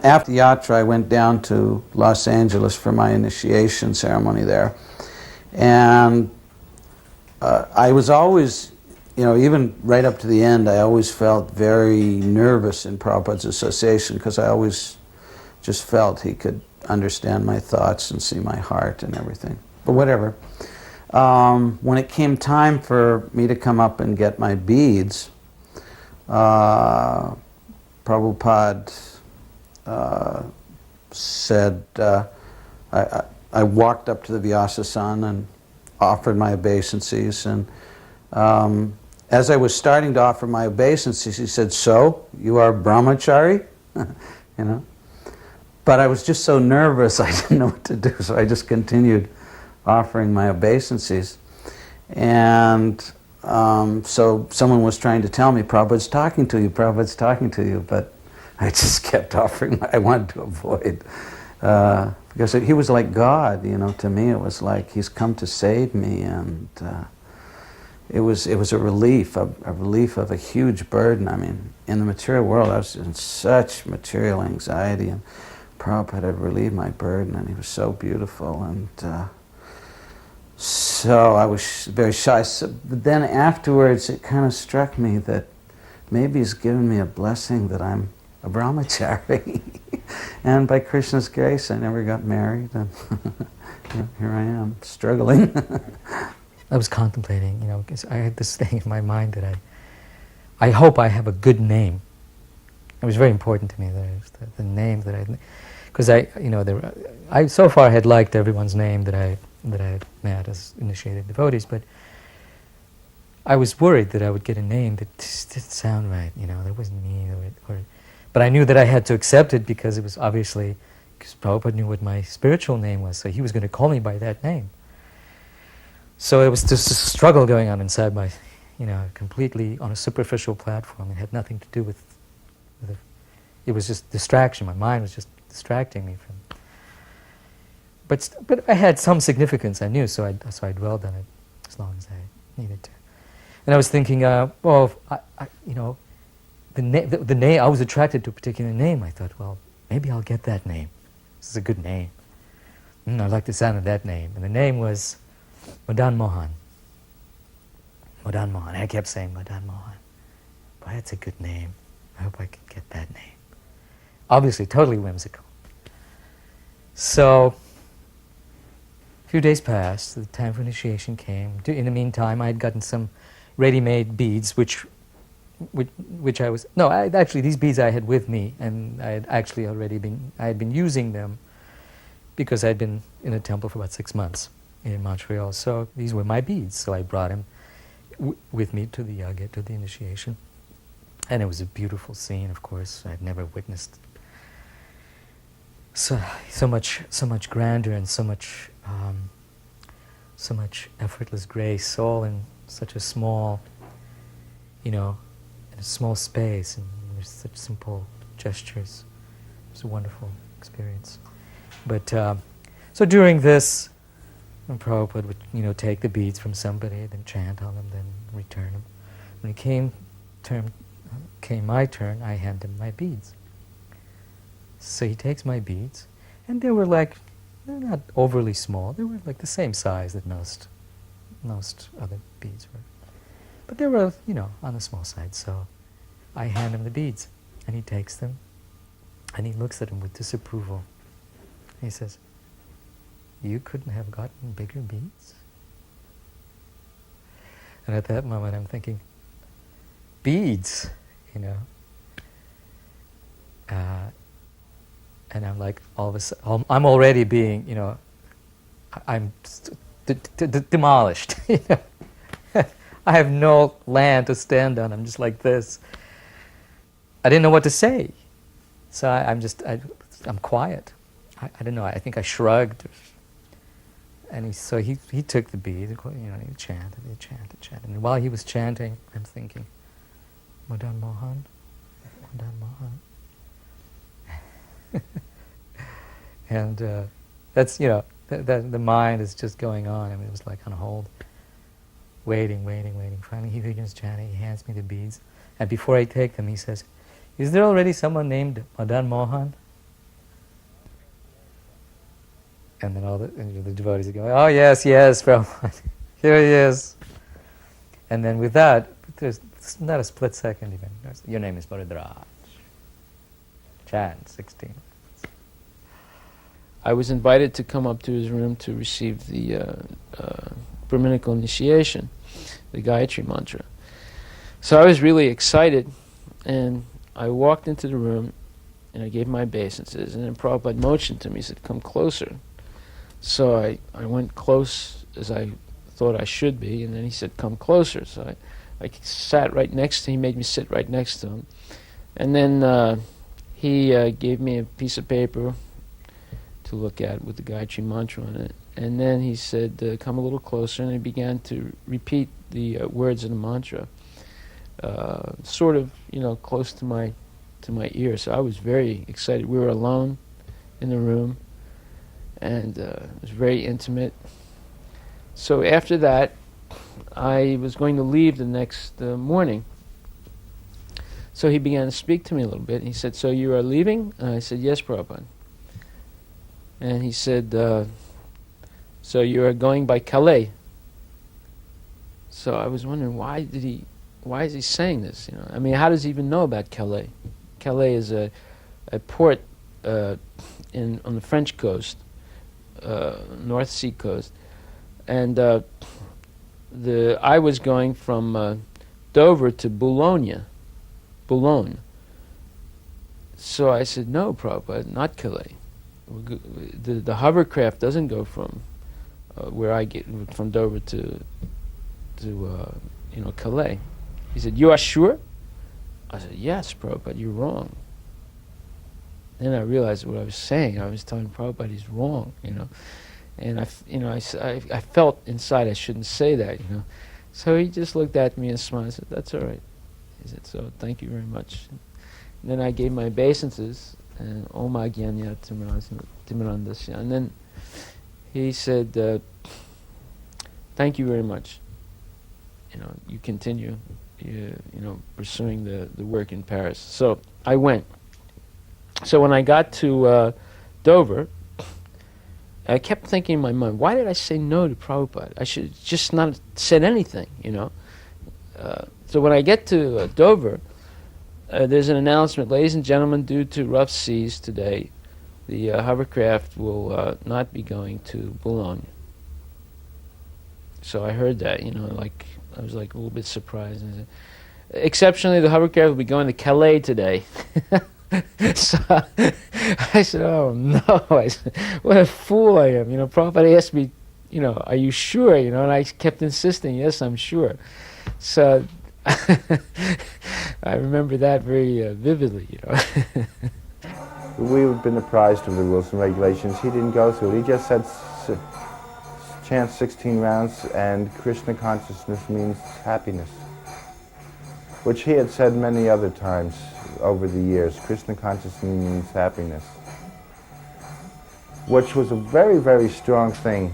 after the yatra, I went down to Los Angeles for my initiation ceremony there. And I was always, even right up to the end, I always felt very nervous in Prabhupada's association because I always just felt he could understand my thoughts and see my heart and everything. But whatever. When it came time for me to come up and get my beads, Prabhupada said, I walked up to the Vyasa-san and offered my obeisances, and as I was starting to offer my obeisances, he said, "So, you are brahmachari?" But I was just so nervous, I didn't know what to do, so I just continued offering my obeisances. And so someone was trying to tell me, Prabhupada's talking to you, Prabhupada's talking to you, but I just kept offering. I wanted to avoid. Because he was like God, to me it was like he's come to save me, and it was a relief of a huge burden. I mean, in the material world I was in such material anxiety, and Prabhupada had relieved my burden, and he was so beautiful, and so I was very shy. But then afterwards it kind of struck me that maybe he's given me a blessing that I'm a brahmachari. And by Krishna's grace, I never got married, and here I am, struggling. I was contemplating, because I had this thing in my mind that I hope I have a good name. It was very important to me, the name that because I so far had liked everyone's name that I had met as initiated devotees, but I was worried that I would get a name that just didn't sound right, that wasn't me, but I knew that I had to accept it because it was obviously, because Prabhupada knew what my spiritual name was, so he was going to call me by that name. So it was just a struggle going on inside my, completely on a superficial platform. It had nothing to do with it was just distraction. My mind was just distracting me from. But I had some significance, I knew, so I dwelled on it as long as I needed to. And I was thinking, the name, I was attracted to a particular name. I thought, well, maybe I'll get that name. This is a good name. I like the sound of that name. And the name was Madan Mohan. Madan Mohan. I kept saying Madan Mohan. Boy, that's a good name. I hope I can get that name. Obviously, totally whimsical. So, a few days passed, the time for initiation came. In the meantime, I had gotten some ready-made beads, which I was... No, actually, these beads I had with me, and I had actually I had been using them because I had been in a temple for about 6 months in Montreal. So these were my beads. So I brought them with me to the yaga, to the initiation. And it was a beautiful scene, of course. I had never witnessed so much grandeur and so much effortless grace, all in such a small, in a small space, and there's such simple gestures. It was a wonderful experience. But so during this, when Prabhupada would take the beads from somebody, then chant on them, then return them. When it came my turn, I hand him my beads. So he takes my beads, and they're not overly small. They were like the same size that most other beads were. But they were, on the small side. So I hand him the beads, and he takes them, and he looks at them with disapproval. He says, "You couldn't have gotten bigger beads?" And at that moment I'm thinking, beads, and I'm like, all of a sudden, I'm already being, I'm demolished. I have no land to stand on. I'm just like this. I didn't know what to say, so I'm quiet. I don't know. I think I shrugged, and he took the bead. He chanted, and while he was chanting, I'm thinking, Madan Mohan, Madan Mohan. And that's, the mind is just going on. I mean, it was like on hold, waiting. Finally, he begins chanting. He hands me the beads, and before I take them, he says, "Is there already someone named Madan Mohan?" And then the devotees are going, oh yes, yes, Prabhupada, here he is. And then with that, there's not a split second even. Your name is Baradraj. Chant, 16. I was invited to come up to his room to receive the Brahminical initiation, the Gayatri mantra. So I was really excited, and I walked into the room, and I gave my obeisances, and then Prabhupada motioned to me, he said, come closer. So I went close as I thought I should be, and then he said, come closer. So I sat right next to him, he made me sit right next to him. And then he gave me a piece of paper to look at with the Gayatri mantra on it. And then he said, come a little closer, and he began to repeat the words of the mantra, sort of, close to my ear. So I was very excited. We were alone in the room, and it was very intimate. So after that, I was going to leave the next morning. So he began to speak to me a little bit. He said, so you are leaving? And I said, yes, Prabhupada. And he said, so you are going by Calais? So I was wondering, why is he saying this? I mean, how does he even know about Calais? Calais is a port on the French coast, North Sea coast, and I was going from Dover to Boulogne. So I said, no, Prabhupada, not Calais. The hovercraft doesn't go from where I get from Dover to Calais. He said, you are sure? I said, yes, Prabhupada, you're wrong. Then I realized what I was saying. I was telling Prabhupada he's wrong, And I felt inside I shouldn't say that, So he just looked at me and smiled and said, that's all right. He said, so thank you very much. And then I gave my obeisances, and Om Agyanya Timirandasya. And then he said, thank you very much. You continue, pursuing the work in Paris. So I went. So when I got to Dover, I kept thinking in my mind, why did I say no to Prabhupada? I should just not said anything, So when I get to Dover, there's an announcement, ladies and gentlemen, due to rough seas today, the hovercraft will not be going to Boulogne. So I heard that, I was like a little bit surprised. And I said, exceptionally, the hovercraft will be going to Calais today. So I said, oh no, I said, what a fool I am. Prabhupada asked me, are you sure? And I kept insisting, yes, I'm sure. So I remember that very vividly, We've been apprised of the rules and regulations. He didn't go through it. He just said chant 16 rounds, and Krishna consciousness means happiness, which he had said many other times over the years. Krishna consciousness means happiness, which was a very, very strong thing.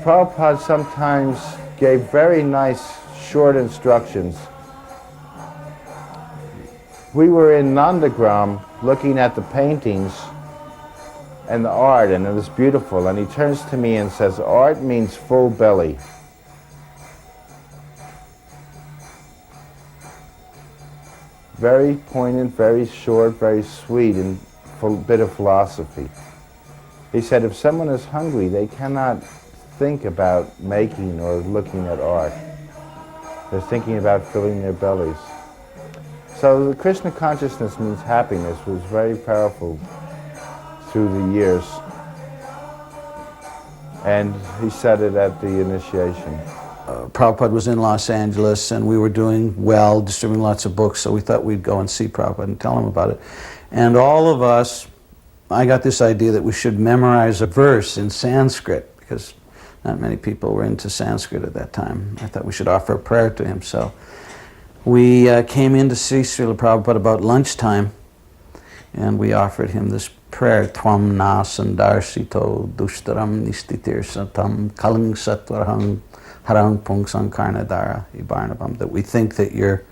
Prabhupada sometimes gave very nice, short instructions. We were in Nandagram looking at the paintings and the art, and it was beautiful. And he turns to me and says, art means full belly. Very poignant, very short, very sweet, and full bit of philosophy. He said, if someone is hungry, they cannot think about making or looking at art. They're thinking about filling their bellies. So the Krishna consciousness means happiness was very powerful through the years. And he said it at the initiation. Prabhupada was in Los Angeles, and we were doing well, distributing lots of books, so we thought we'd go and see Prabhupada and tell him about it. And all of us, I got this idea that we should memorize a verse in Sanskrit, because not many people were into Sanskrit at that time. I thought we should offer a prayer to him. So we came in to see Srila Prabhupada about lunchtime, and we offered him this prayer, Tvam na sandarsito dushtaram nistitir satam kaling satvarahang harang pung sankarnadara ibarnabam, that we think that you're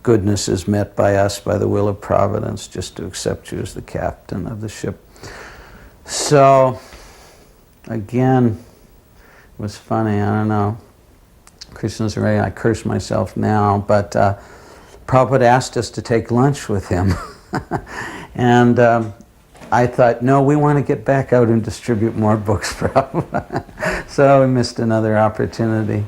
goodness is met by us by the will of Providence, just to accept you as the captain of the ship. So, again, it was funny, I don't know. Krishna's right, I curse myself now, but Prabhupada asked us to take lunch with him. And I thought, no, we want to get back out and distribute more books, Prabhupada. So we missed another opportunity.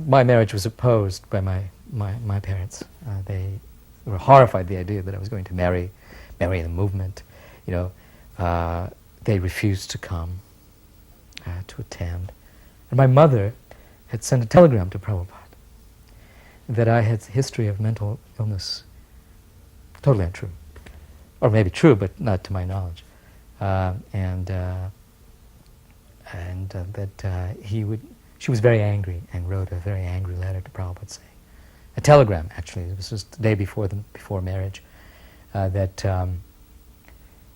My marriage was opposed by my parents. They were horrified at the idea that I was going to marry the movement. You know, they refused to come to attend. And my mother had sent a telegram to Prabhupada that I had a history of mental illness. Totally untrue. Or maybe true, but not to my knowledge. And that she was very angry and wrote a very angry letter to Prabhupada saying, a telegram actually, this was the day before marriage, that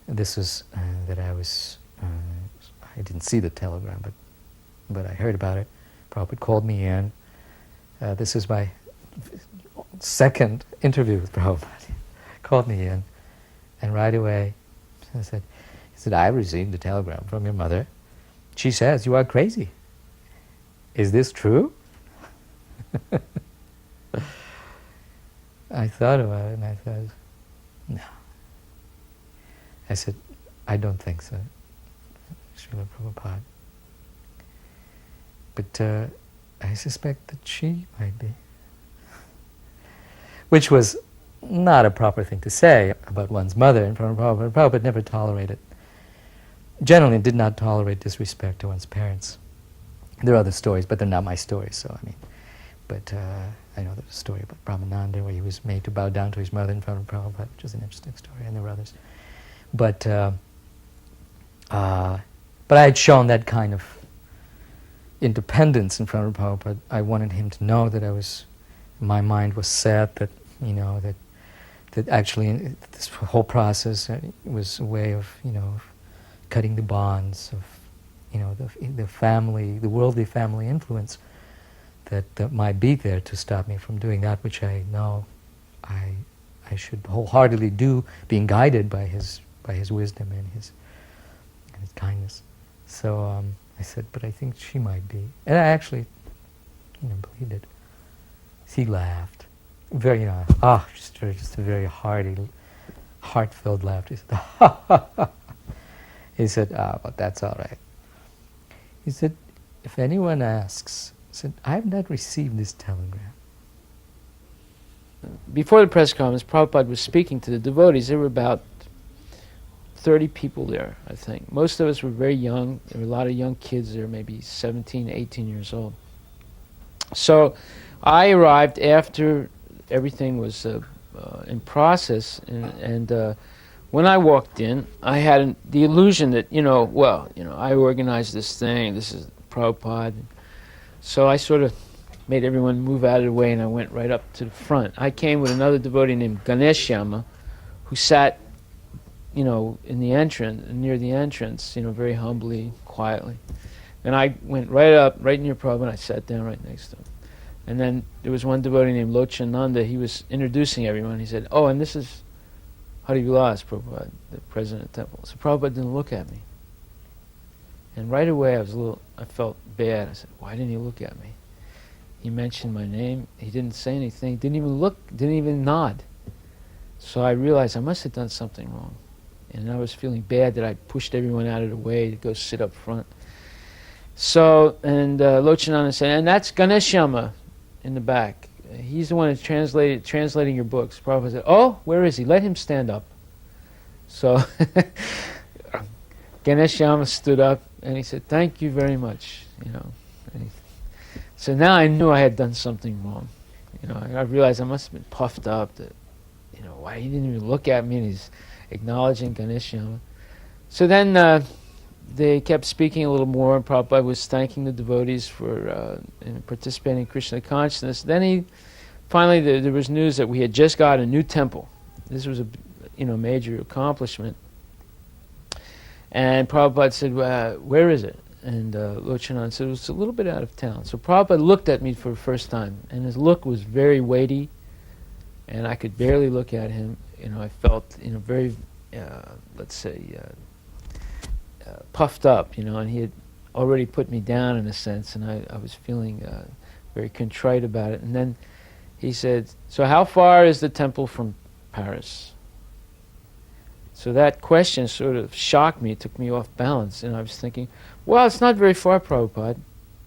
this was, that I didn't see the telegram, but I heard about it. Prabhupada called me in. This is my second interview with Prabhupada. Called me in, and right away he said, I received a telegram from your mother. She says you are crazy. Is this true? I thought about it and I thought, no. I said, I don't think so, Srila Prabhupada. But I suspect that she might be. Which was not a proper thing to say about one's mother in front of Prabhupada. Prabhupada never tolerated, generally did not tolerate disrespect to one's parents. There are other stories, but they're not my stories, so I mean, but I know there's a story about Brahmananda where he was made to bow down to his mother in front of Prabhupada, which is an interesting story, and there were others. But I had shown that kind of independence in front of Prabhupada. I wanted him to know that my mind was set, that, you know, that actually this whole process was a way of, you know, cutting the bonds of, you know, the family, the worldly family influence that might be there to stop me from doing that which I know I should wholeheartedly do, being guided by his wisdom and his kindness. So I said, but I think she might be, and I actually, you know, believed it. He laughed, very, you know, just a very hearty, heart-filled laugh. He said, ha ha ha. He said, well, that's all right. He said, if anyone asks, he said, I have not received this telegram. Before the press conference, Prabhupada was speaking to the devotees. There were about 30 people there, I think. Most of us were very young. There were a lot of young kids there, maybe 17, 18 years old. So I arrived after everything was in process, and when I walked in, I had the illusion that, I organized this thing, this is Prabhupada. So I sort of made everyone move out of the way, and I went right up to the front. I came with another devotee named Ganeshyama, who sat, in the entrance, near the entrance, very humbly, quietly. And I went right up, right near Prabhupada, and I sat down right next to him. And then there was one devotee named Lochananda. He was introducing everyone. He said, and this is Hari Vilas Prabhupada, the president of the temple. So Prabhupada didn't look at me. And right away I felt bad. I said, why didn't he look at me? He mentioned my name. He didn't say anything. Didn't even look, didn't even nod. So I realized I must have done something wrong. And I was feeling bad that I pushed everyone out of the way to go sit up front. So, and Lochananda said, and that's Ganeshyama in the back. He's the one who's translating your books. Prabhupada said, where is he? Let him stand up. So Ganeshyama stood up and he said, thank you very much. So now I knew I had done something wrong. I realized I must have been puffed up that, why he didn't even look at me, and he's acknowledging Ganeshyama. So then they kept speaking a little more, and Prabhupada was thanking the devotees for participating in Krishna consciousness. Then finally there was news that we had just got a new temple. This was a major accomplishment. And Prabhupada said, where is it? And Lochananda said, it was a little bit out of town. So Prabhupada looked at me for the first time, and his look was very weighty, and I could barely look at him. I felt, very, let's say, puffed up, and he had already put me down in a sense, and I was feeling very contrite about it. And then he said, "So how far is the temple from Paris?" So that question sort of shocked me, it took me off balance, and I was thinking, well, it's not very far, Prabhupada.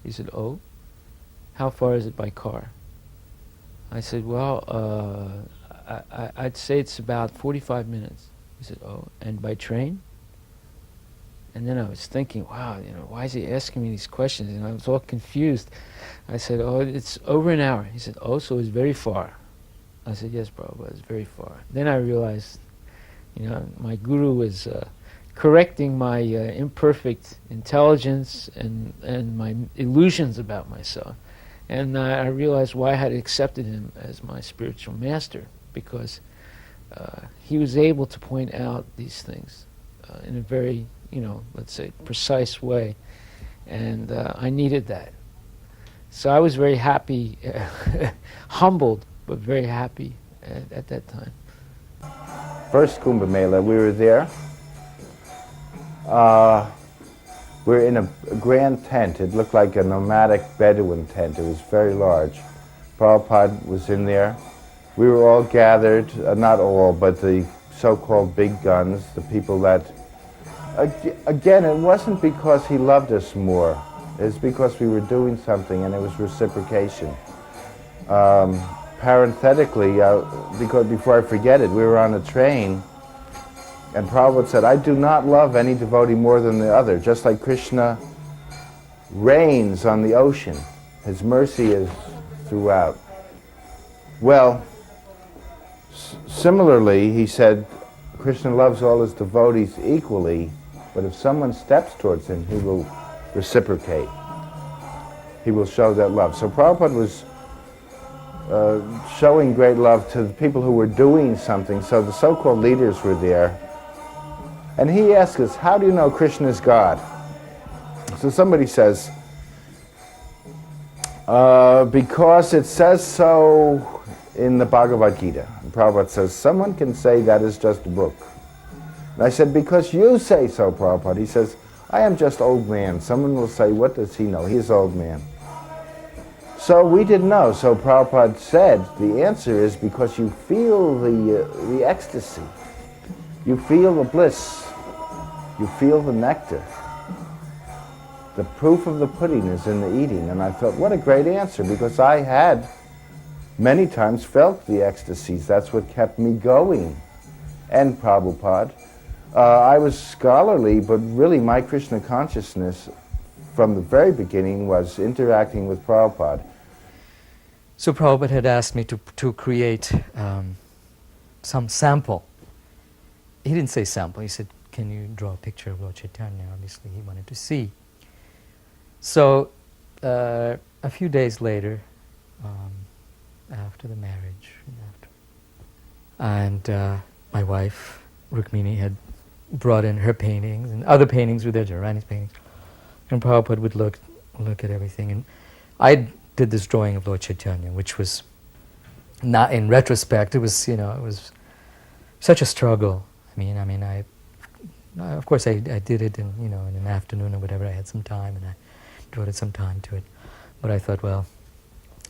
He said, "Oh, how far is it by car?" I said, "Well, I'd say it's about 45 minutes. He said, "Oh, and by train?" And then I was thinking, wow, why is he asking me these questions? And I was all confused. I said, "Oh, it's over an hour." He said, "Oh, so it's very far." I said, "Yes, Prabhupada, it's very far." Then I realized, my guru was correcting my imperfect intelligence and my illusions about myself. And I realized why I had accepted him as my spiritual master, because he was able to point out these things in a very, let's say, precise way. And I needed that. So I was very happy, humbled, but very happy at that time. First Kumbh Mela, we were there. We were in a grand tent. It looked like a nomadic Bedouin tent. It was very large. Prabhupada was in there. We were all gathered, not all, but the so-called big guns, the people that... Again, it wasn't because he loved us more. It was because we were doing something, and it was reciprocation. Parenthetically, because before I forget it, we were on a train, and Prabhupada said, "I do not love any devotee more than the other, just like Krishna reigns on the ocean. His mercy is throughout." Well, similarly, he said, Krishna loves all his devotees equally, but if someone steps towards him, he will reciprocate. He will show that love. So Prabhupada was showing great love to the people who were doing something. So the so-called leaders were there. And he asked us, "How do you know Krishna is God?" So somebody says, "Because it says so in the Bhagavad Gita." And Prabhupada says, "Someone can say that is just a book." And I said, "Because you say so, Prabhupada." He says, "I am just old man." Someone will say, "What does he know? He is old man." So we didn't know. So Prabhupada said, the answer is because you feel the ecstasy. You feel the bliss. You feel the nectar. The proof of the pudding is in the eating. And I thought, what a great answer, because I had many times felt the ecstasies. That's what kept me going. And Prabhupada. I was scholarly, but really my Krishna consciousness from the very beginning was interacting with Prabhupada. So Prabhupada had asked me to create some sample. He didn't say sample, he said, "Can you draw a picture of Lord Chaitanya?" Obviously he wanted to see. So a few days later, after the marriage, and my wife, Rukmini, had brought in her paintings, and other paintings were there, Jarani's paintings, and Prabhupada would look at everything. And I did this drawing of Lord Chaitanya, which was not, in retrospect, it was, it was such a struggle. I of course I did it in, in an afternoon or whatever. I had some time and I devoted some time to it. But I thought, well,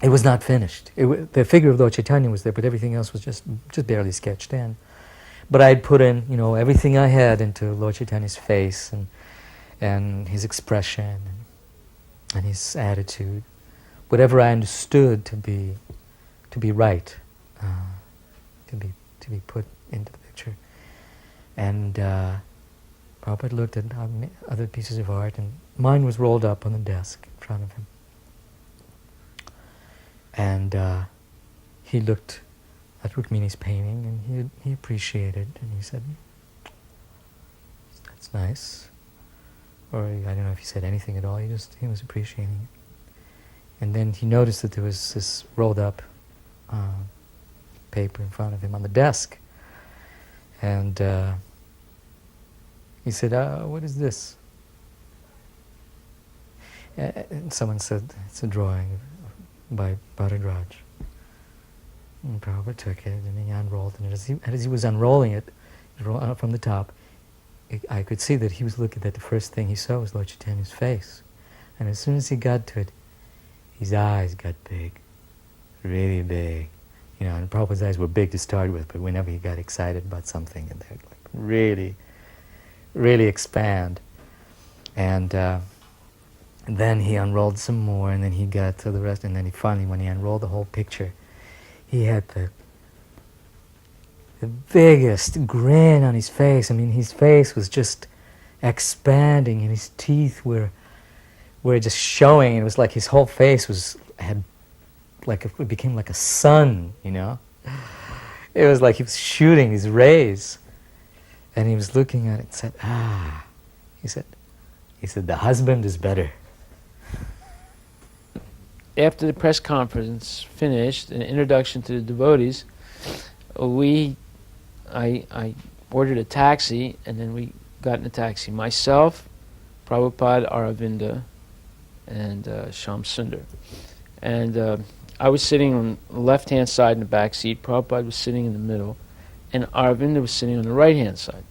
it was not finished. The figure of Lord Chaitanya was there, but everything else was just barely sketched in. But I'd put in, everything I had into Lord Chaitanya's face and his expression and his attitude, whatever I understood to be right, to be put into the picture. And Prabhupada looked at other pieces of art, and mine was rolled up on the desk in front of him. And he looked at Rukmini's painting, and he appreciated, and he said, "That's nice." Or I don't know if he said anything at all, he was appreciating it. And then he noticed that there was this rolled up paper in front of him on the desk. And he said, "What is this?" And someone said, "It's a drawing by Baradraj." And Prabhupada took it and he unrolled it. And as he was unrolling it from the top, I could see that he was looking at the first thing he saw was Lord Chaitanya's face. And as soon as he got to it, his eyes got big, really big. And Prabhupada's eyes were big to start with, but whenever he got excited about something, and they'd like really, really expand. And then he unrolled some more, and then he got to the rest, and then he finally, when he unrolled the whole picture, he had the biggest grin on his face. I mean, his face was just expanding, and his teeth were just showing. It was like his whole face it became like a sun, It was like he was shooting these rays, and he was looking at it and said, he said, the husband is better. After the press conference finished, an introduction to the devotees, I ordered a taxi, and then we got in a taxi. Myself, Prabhupada, Aravinda, and Shyam Sundar. And I was sitting on the left-hand side in the back seat, Prabhupada was sitting in the middle, and Aravinda was sitting on the right-hand side.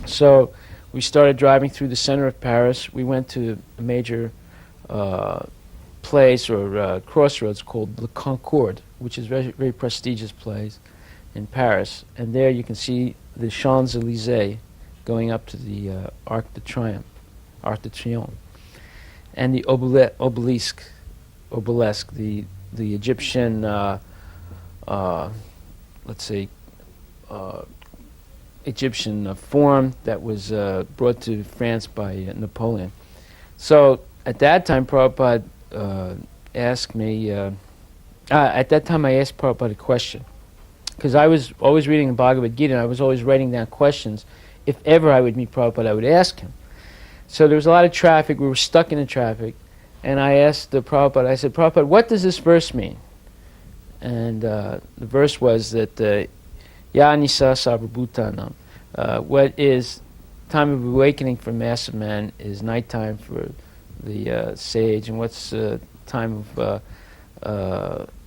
So we started driving through the center of Paris. We went to a major place or crossroads called Le Concorde, which is a very, very prestigious place in Paris. And there you can see the Champs-Élysées going up to the Arc de Triomphe, and the obelisk, the Egyptian, let's say, Egyptian form that was brought to France by Napoleon. So at that time, Prabhupada asked me, at that time I asked Prabhupada a question, because I was always reading the Bhagavad Gita, and I was always writing down questions. If ever I would meet Prabhupada, I would ask him. So there was a lot of traffic, we were stuck in the traffic, and I asked Prabhupada, I said, Prabhupada, what does this verse mean? And the verse was that, Ya Nisa Sarvabhutanam, what is time of awakening for mass of man is nighttime for the sage, and what's time of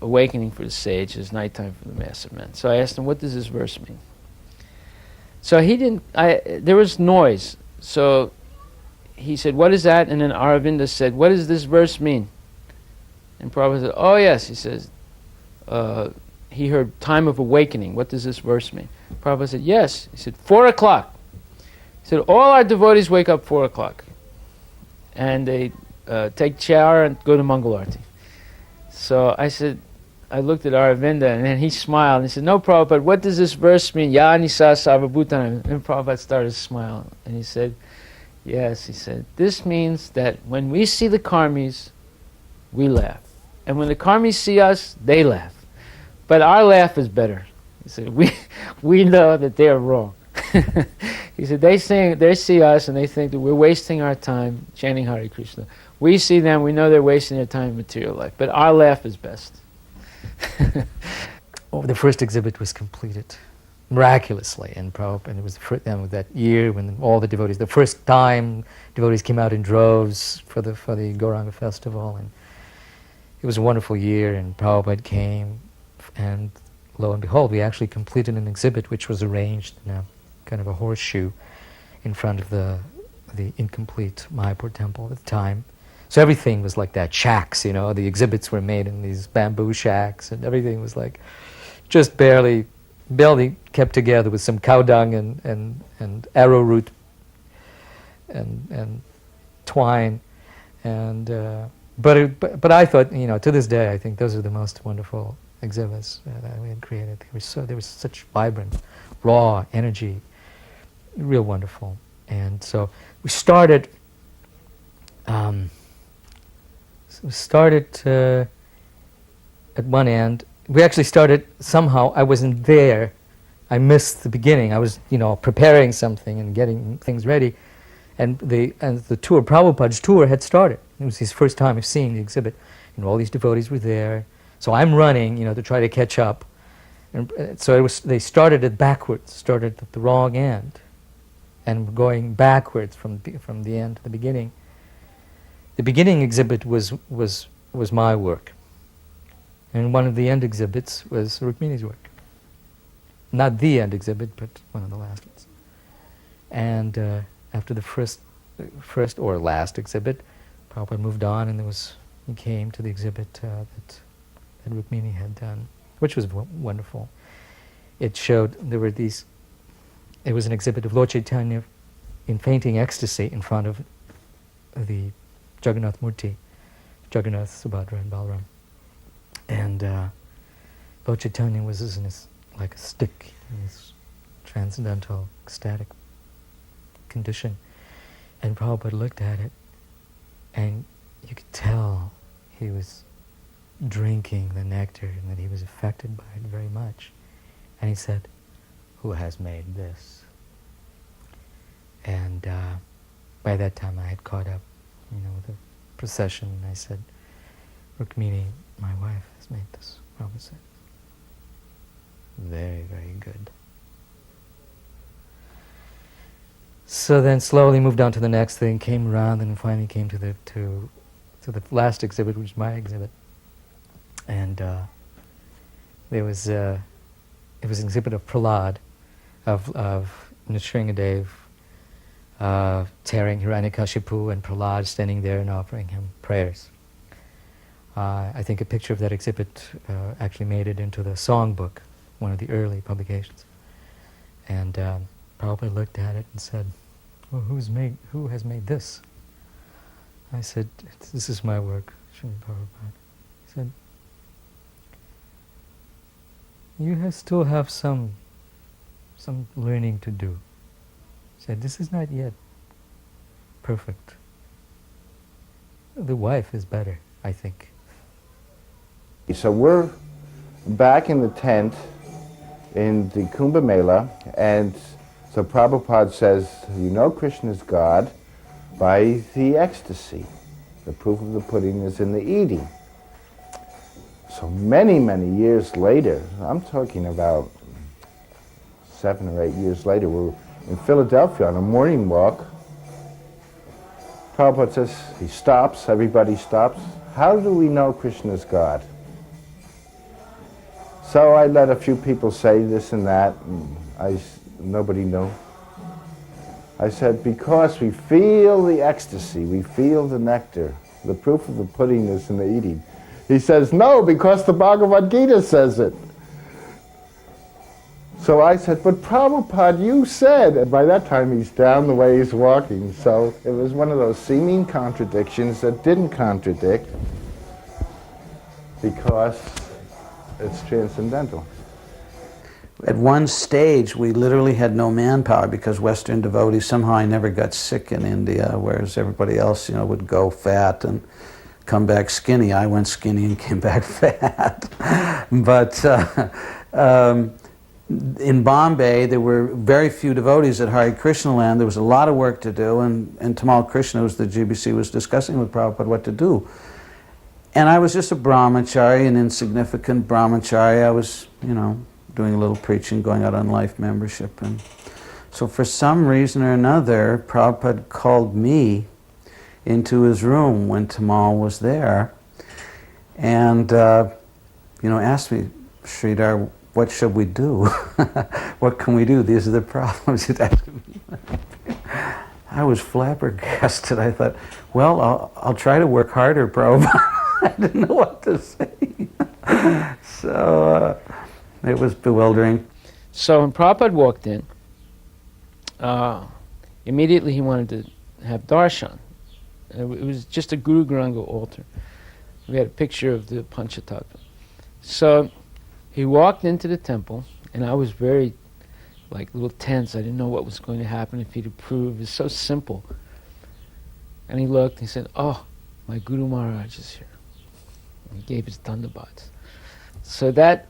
awakening for the sage is nighttime for the mass of men. So I asked him, what does this verse mean? So he didn't, there was noise. So he said, what is that? And then Aravinda said, what does this verse mean? And Prabhupada said, oh yes, he says, he heard time of awakening. What does this verse mean? Prabhupada said, yes. He said, 4 o'clock. He said, all our devotees wake up 4 o'clock. And they take shower and go to Mangal Arati. So I said, I looked at Aravinda, and then he smiled, and he said, no, Prabhupada, what does this verse mean? Ya Nisa Sarvabhutanam. And Prabhupada started to smile, and he said, yes, he said, this means that when we see the karmis, we laugh. And when the karmis see us, they laugh. But our laugh is better. He said, we know that they are wrong. He said, they see us and they think that we're wasting our time chanting Hare Krishna. We see them, we know they're wasting their time in material life. But our laugh is best. The first exhibit was completed miraculously in Prabhupada, and it was that year when all the devotees, the first time devotees came out in droves for the Gauranga festival, and it was a wonderful year, and Prabhupada came, and lo and behold, we actually completed an exhibit which was arranged in a kind of a horseshoe in front of the incomplete Mayapur temple at the time. So everything was like that, shacks, the exhibits were made in these bamboo shacks, and everything was like just barely kept together with some cow dung and arrowroot and twine, and but I thought, to this day, I think those are the most wonderful exhibits that we had created. There was such vibrant, raw energy, real wonderful. And so we started. At one end. We actually started somehow. I wasn't there. I missed the beginning. I was, preparing something and getting things ready, and the tour, Prabhupada's tour, had started. It was his first time of seeing the exhibit, and all these devotees were there. So I'm running, to try to catch up. And so they started it backwards, started at the wrong end, and going backwards from the end to the beginning. The beginning exhibit was my work. And one of the end exhibits was Rukmini's work. Not the end exhibit, but one of the last ones. And after the first or last exhibit, Prabhupada moved on, and he came to the exhibit that Rukmini had done, which was wonderful. It showed, it was an exhibit of Lord Chaitanya in fainting ecstasy in front of the Jagannath Murti, Jagannath, Subhadra, and Balaram. And Lord Chaitanya was like a stick in this transcendental, ecstatic condition. And Prabhupada looked at it, and you could tell he was drinking the nectar and that he was affected by it very much. And he said, "Who has made this?" And by that time I had caught up, with the procession, and I said, "Rukmini, my wife, has made this." Prabhupada said, "Very, very good." So then slowly moved on to the next thing, came around, and finally came to the last exhibit, which is my exhibit. And it was an exhibit of Prahlad, of Nrsingadev tearing Hiranyakashipu, and Prahlad standing there and offering him prayers. I think a picture of that exhibit actually made it into the songbook, one of the early publications. And Prabhupada looked at it and said, "Well, who has made this?" I said, "This is my work, Srimad Prabhupada." He said, "You still have some learning to do." He said, "This is not yet perfect. The wife is better, I think." So we're back in the tent in the Kumbh Mela, and so Prabhupada says, Krishna is God by the ecstasy. The proof of the pudding is in the eating. So many, many years later, I'm talking about 7 or 8 years later, we're in Philadelphia on a morning walk. Prabhupada says, he stops, everybody stops. How do we know Krishna is God? So I let a few people say this and that, and nobody knew. I said, because we feel the ecstasy, we feel the nectar. The proof of the pudding is in the eating. He says, no, because the Bhagavad Gita says it. So I said, but Prabhupada, you said, and by that time he's down the way he's walking. So it was one of those seeming contradictions that didn't contradict, because it's transcendental. At one stage, we literally had no manpower because Western devotees, somehow I never got sick in India, whereas everybody else, would go fat and come back skinny. I went skinny and came back fat. But in Bombay, there were very few devotees at Hare Krishna land. There was a lot of work to do, and Tamal Krishna, who's the GBC, was discussing with Prabhupada what to do. And I was just a brahmachari, an insignificant brahmachari. I was, doing a little preaching, going out on life membership. And so for some reason or another, Prabhupada called me into his room when Tamal was there and, asked me, Sridhara, what should we do? What can we do? These are the problems. He'd ask me. I was flabbergasted. I thought, well, I'll try to work harder, Prabhupada. I didn't know what to say. So it was bewildering. So when Prabhupada walked in, immediately he wanted to have darshan. It was just a Guru Garanga altar. We had a picture of the Panchatattva. So he walked into the temple, and I was very, a little tense. I didn't know what was going to happen, if he'd approve. It was so simple. And he looked, and he said, "Oh, my Guru Maharaj is here." And he gave his dandabats. So that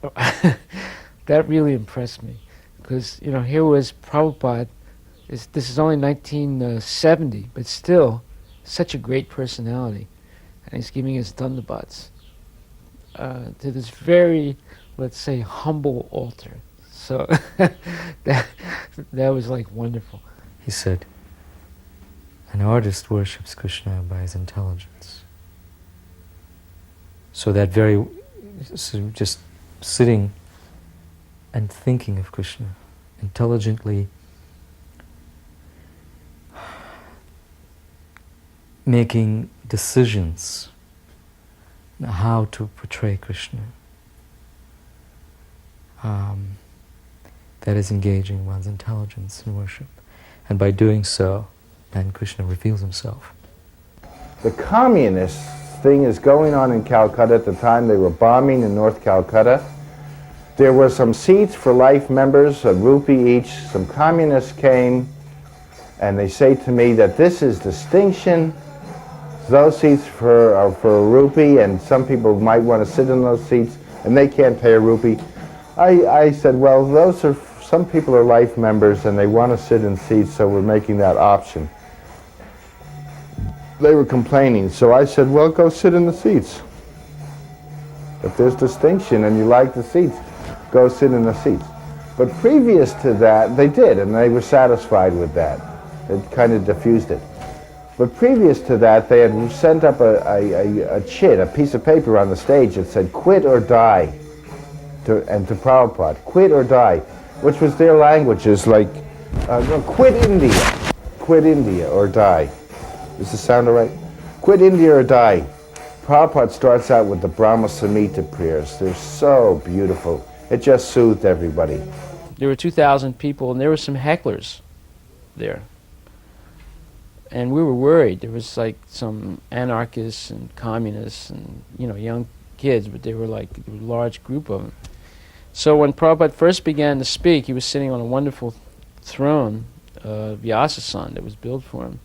that really impressed me, because here was Prabhupada. This is only 1970, but still such a great personality, and he's giving his dandabats to this very, let's say, humble altar. So that was wonderful. He said, an artist worships Krishna by his intelligence. So that very, so just sitting and thinking of Krishna, intelligently making decisions how to portray Krishna. That is engaging one's intelligence in worship. And by doing so, then Krishna reveals himself. The communist thing is going on in Calcutta at the time. They were bombing in North Calcutta. There were some seats for life members, a rupee each. Some communists came and they say to me that this is distinction. Those seats are for a rupee, and some people might want to sit in those seats and they can't pay a rupee. I said, well, some people are life members and they want to sit in seats, so we're making that option. They were complaining, so I said, well, go sit in the seats. If there's distinction and you like the seats, go sit in the seats. But previous to that, they did, and they were satisfied with that. It kind of diffused it. But previous to that, they had sent up a chit, a piece of paper on the stage that said, quit or die, to Prabhupada, quit or die, which was their languages, like, quit India or die. Does this sound all right? Quit India or die. Prabhupada starts out with the Brahma Samhita prayers. They're so beautiful. It just soothed everybody. There were 2,000 people, and there were some hecklers there. And we were worried. There was like some anarchists and communists and, young kids, but they were like a large group of them. So when Prabhupada first began to speak, he was sitting on a wonderful throne, Vyasa that was built for him.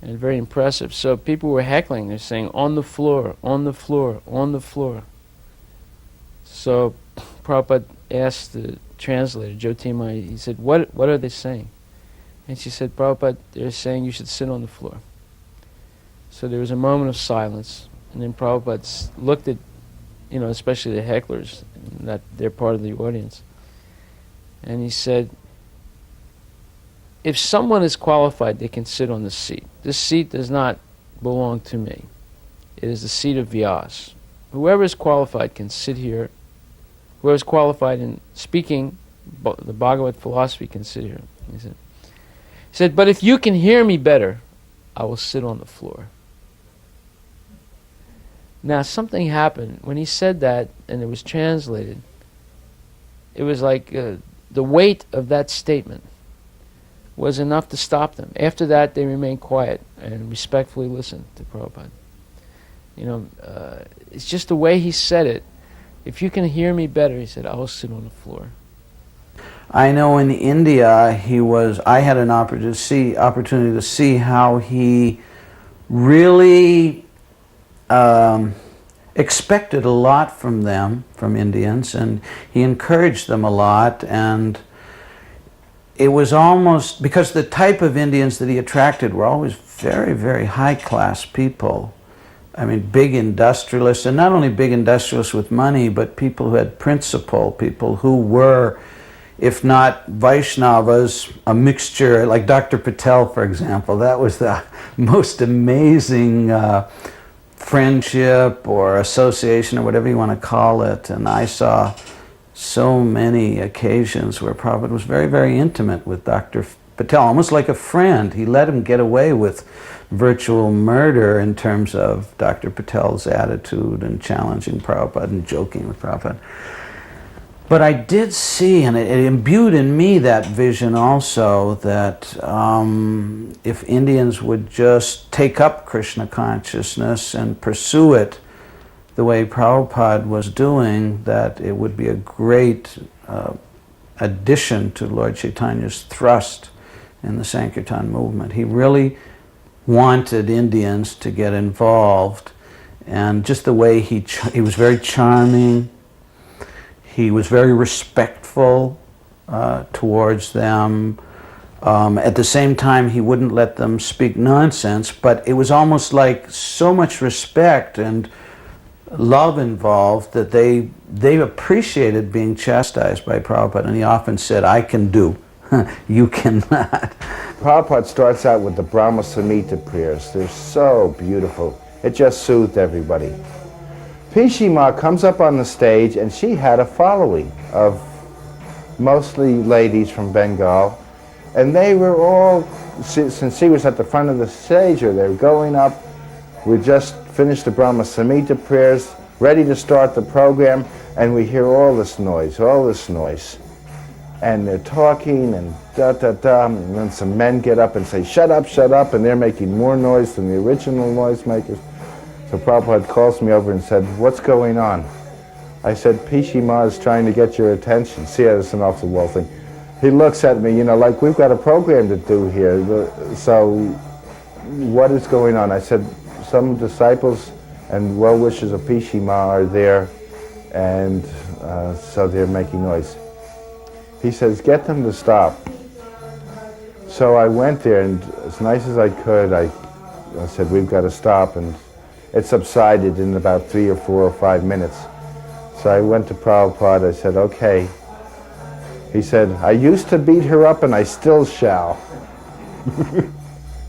And very impressive. So people were heckling. They're saying, on the floor, on the floor, on the floor. So Prabhupada asked the translator, Jyotirmaya, he said, what are they saying? And she said, Prabhupada, they're saying you should sit on the floor. So there was a moment of silence. And then Prabhupada looked at, especially the hecklers, that they're part of the audience. And he said, if someone is qualified, they can sit on this seat. This seat does not belong to me. It is the seat of Vyasa. Whoever is qualified can sit here. Whoever is qualified in speaking the Bhagavad philosophy can sit here. He said, but if you can hear me better, I will sit on the floor. Now something happened. When he said that, and it was translated, it was like the weight of that statement was enough to stop them. After that, they remained quiet and respectfully listened to Prabhupada. It's just the way he said it. If you can hear me better, he said, I will sit on the floor. I know in India, I had an opportunity to see how he really expected a lot from them, from Indians, and he encouraged them a lot, and it was almost, because the type of Indians that he attracted were always very, very high-class people. I mean, big industrialists, and not only big industrialists with money, but people who had principle, people who were, if not Vaishnavas, a mixture, like Dr. Patel, for example. That was the most amazing friendship or association or whatever you want to call it. And I saw so many occasions where Prabhupada was very, very intimate with Dr. Patel, almost like a friend. He let him get away with virtual murder in terms of Dr. Patel's attitude and challenging Prabhupada and joking with Prabhupada. But I did see, and it imbued in me that vision also, that if Indians would just take up Krishna consciousness and pursue it the way Prabhupada was doing, that it would be a great addition to Lord Chaitanya's thrust in the Sankirtan movement. He really wanted Indians to get involved, and just the way he was very charming, he was very respectful towards them. At the same time, he wouldn't let them speak nonsense, but it was almost like so much respect and love involved that they appreciated being chastised by Prabhupada, and he often said, I can do, you cannot. Prabhupada starts out with the Brahma Samhita prayers. They're so beautiful. It just soothed everybody. Pishima comes up on the stage, and she had a following of mostly ladies from Bengal, and they were all, since she was at the front of the stage, or they were going up, we just finished the Brahma Samhita prayers, ready to start the program, and we hear all this noise. And they're talking, and da-da-da, and then some men get up and say, shut up, and they're making more noise than the original noisemakers. So Prabhupada calls me over and said, what's going on? I said, Pishima is trying to get your attention. See, it's an off-the-wall thing. He looks at me, like we've got a program to do here. So what is going on? I said, some disciples and well-wishers of Pishima are there, and so they're making noise. He says, get them to stop. So I went there, and as nice as I could, I said, we've got to stop, and it subsided in about 3 or 4 or 5 minutes. So I went to Prabhupada, I said, okay. He said, I used to beat her up and I still shall.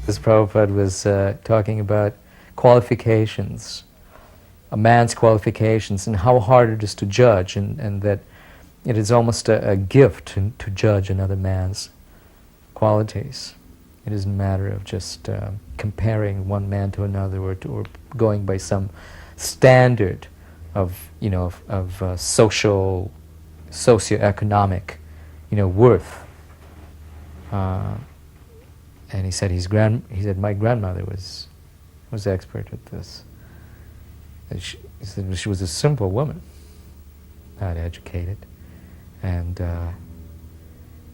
This Prabhupada was talking about qualifications, a man's qualifications, and how hard it is to judge, and that it is almost a gift to judge another man's qualities. It isn't a matter of just comparing one man to another, or going by some standard of socioeconomic worth. And he said my grandmother was expert at this. And he said she was a simple woman, not educated, and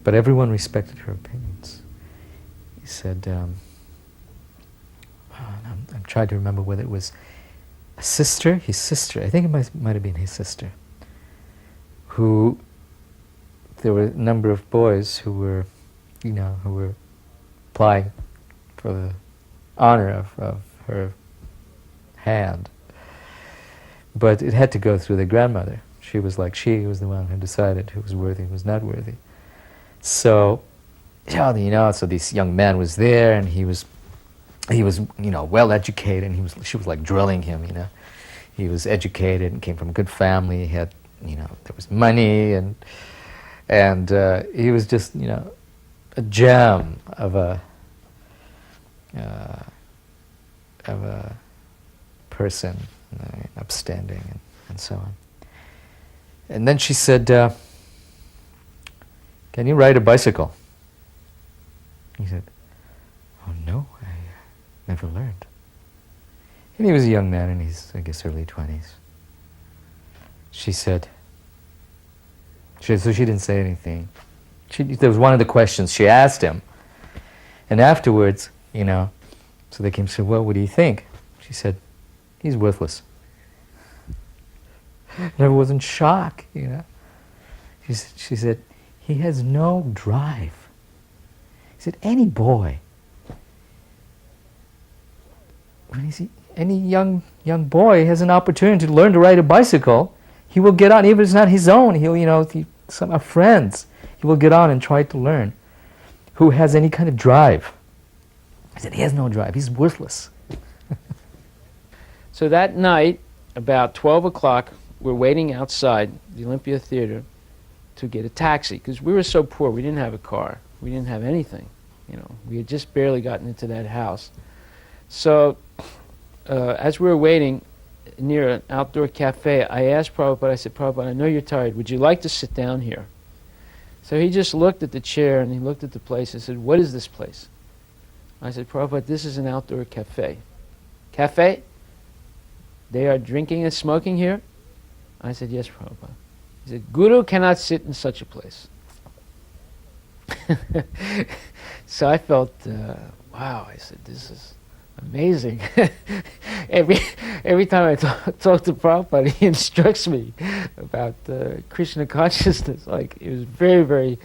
but everyone respected her opinions. He said, I'm trying to remember whether it was his sister, I think it might have been his sister, who, there were a number of boys who were applying for the honor of her hand. But it had to go through the grandmother. She was the one who decided who was worthy and who was not worthy. So, so this young man was there, and he was well educated, and she was like drilling him, He was educated and came from a good family. He had, there was money, and he was just, a gem of a person, upstanding, and so on. And then she said, can you ride a bicycle? He said, oh no, I never learned. And he was a young man in his, I guess, early 20s. She said, so she didn't say anything. There was one of the questions she asked him. And afterwards, so they came and said, well, what do you think? She said, he's worthless. And everyone was in shock, She said, he has no drive. He said, any boy, any young boy has an opportunity to learn to ride a bicycle, he will get on, even if it's not his own, some friends, he will get on and try to learn. Who has any kind of drive? He said, he has no drive, he's worthless. So that night, about 12 o'clock, we're waiting outside the Olympia Theater to get a taxi, because we were so poor, we didn't have a car, we didn't have anything. We had just barely gotten into that house. So as we were waiting near an outdoor cafe, I asked Prabhupada, I said, Prabhupada, I know you're tired, would you like to sit down here? So he just looked at the chair and he looked at the place and said, what is this place? I said, Prabhupada, this is an outdoor cafe. Cafe? They are drinking and smoking here? I said, yes, Prabhupada. He said, Guru cannot sit in such a place. So I felt, wow, I said, this is amazing. Every time I talk to Prabhupada, he instructs me about Krishna consciousness. Like, it was very, very,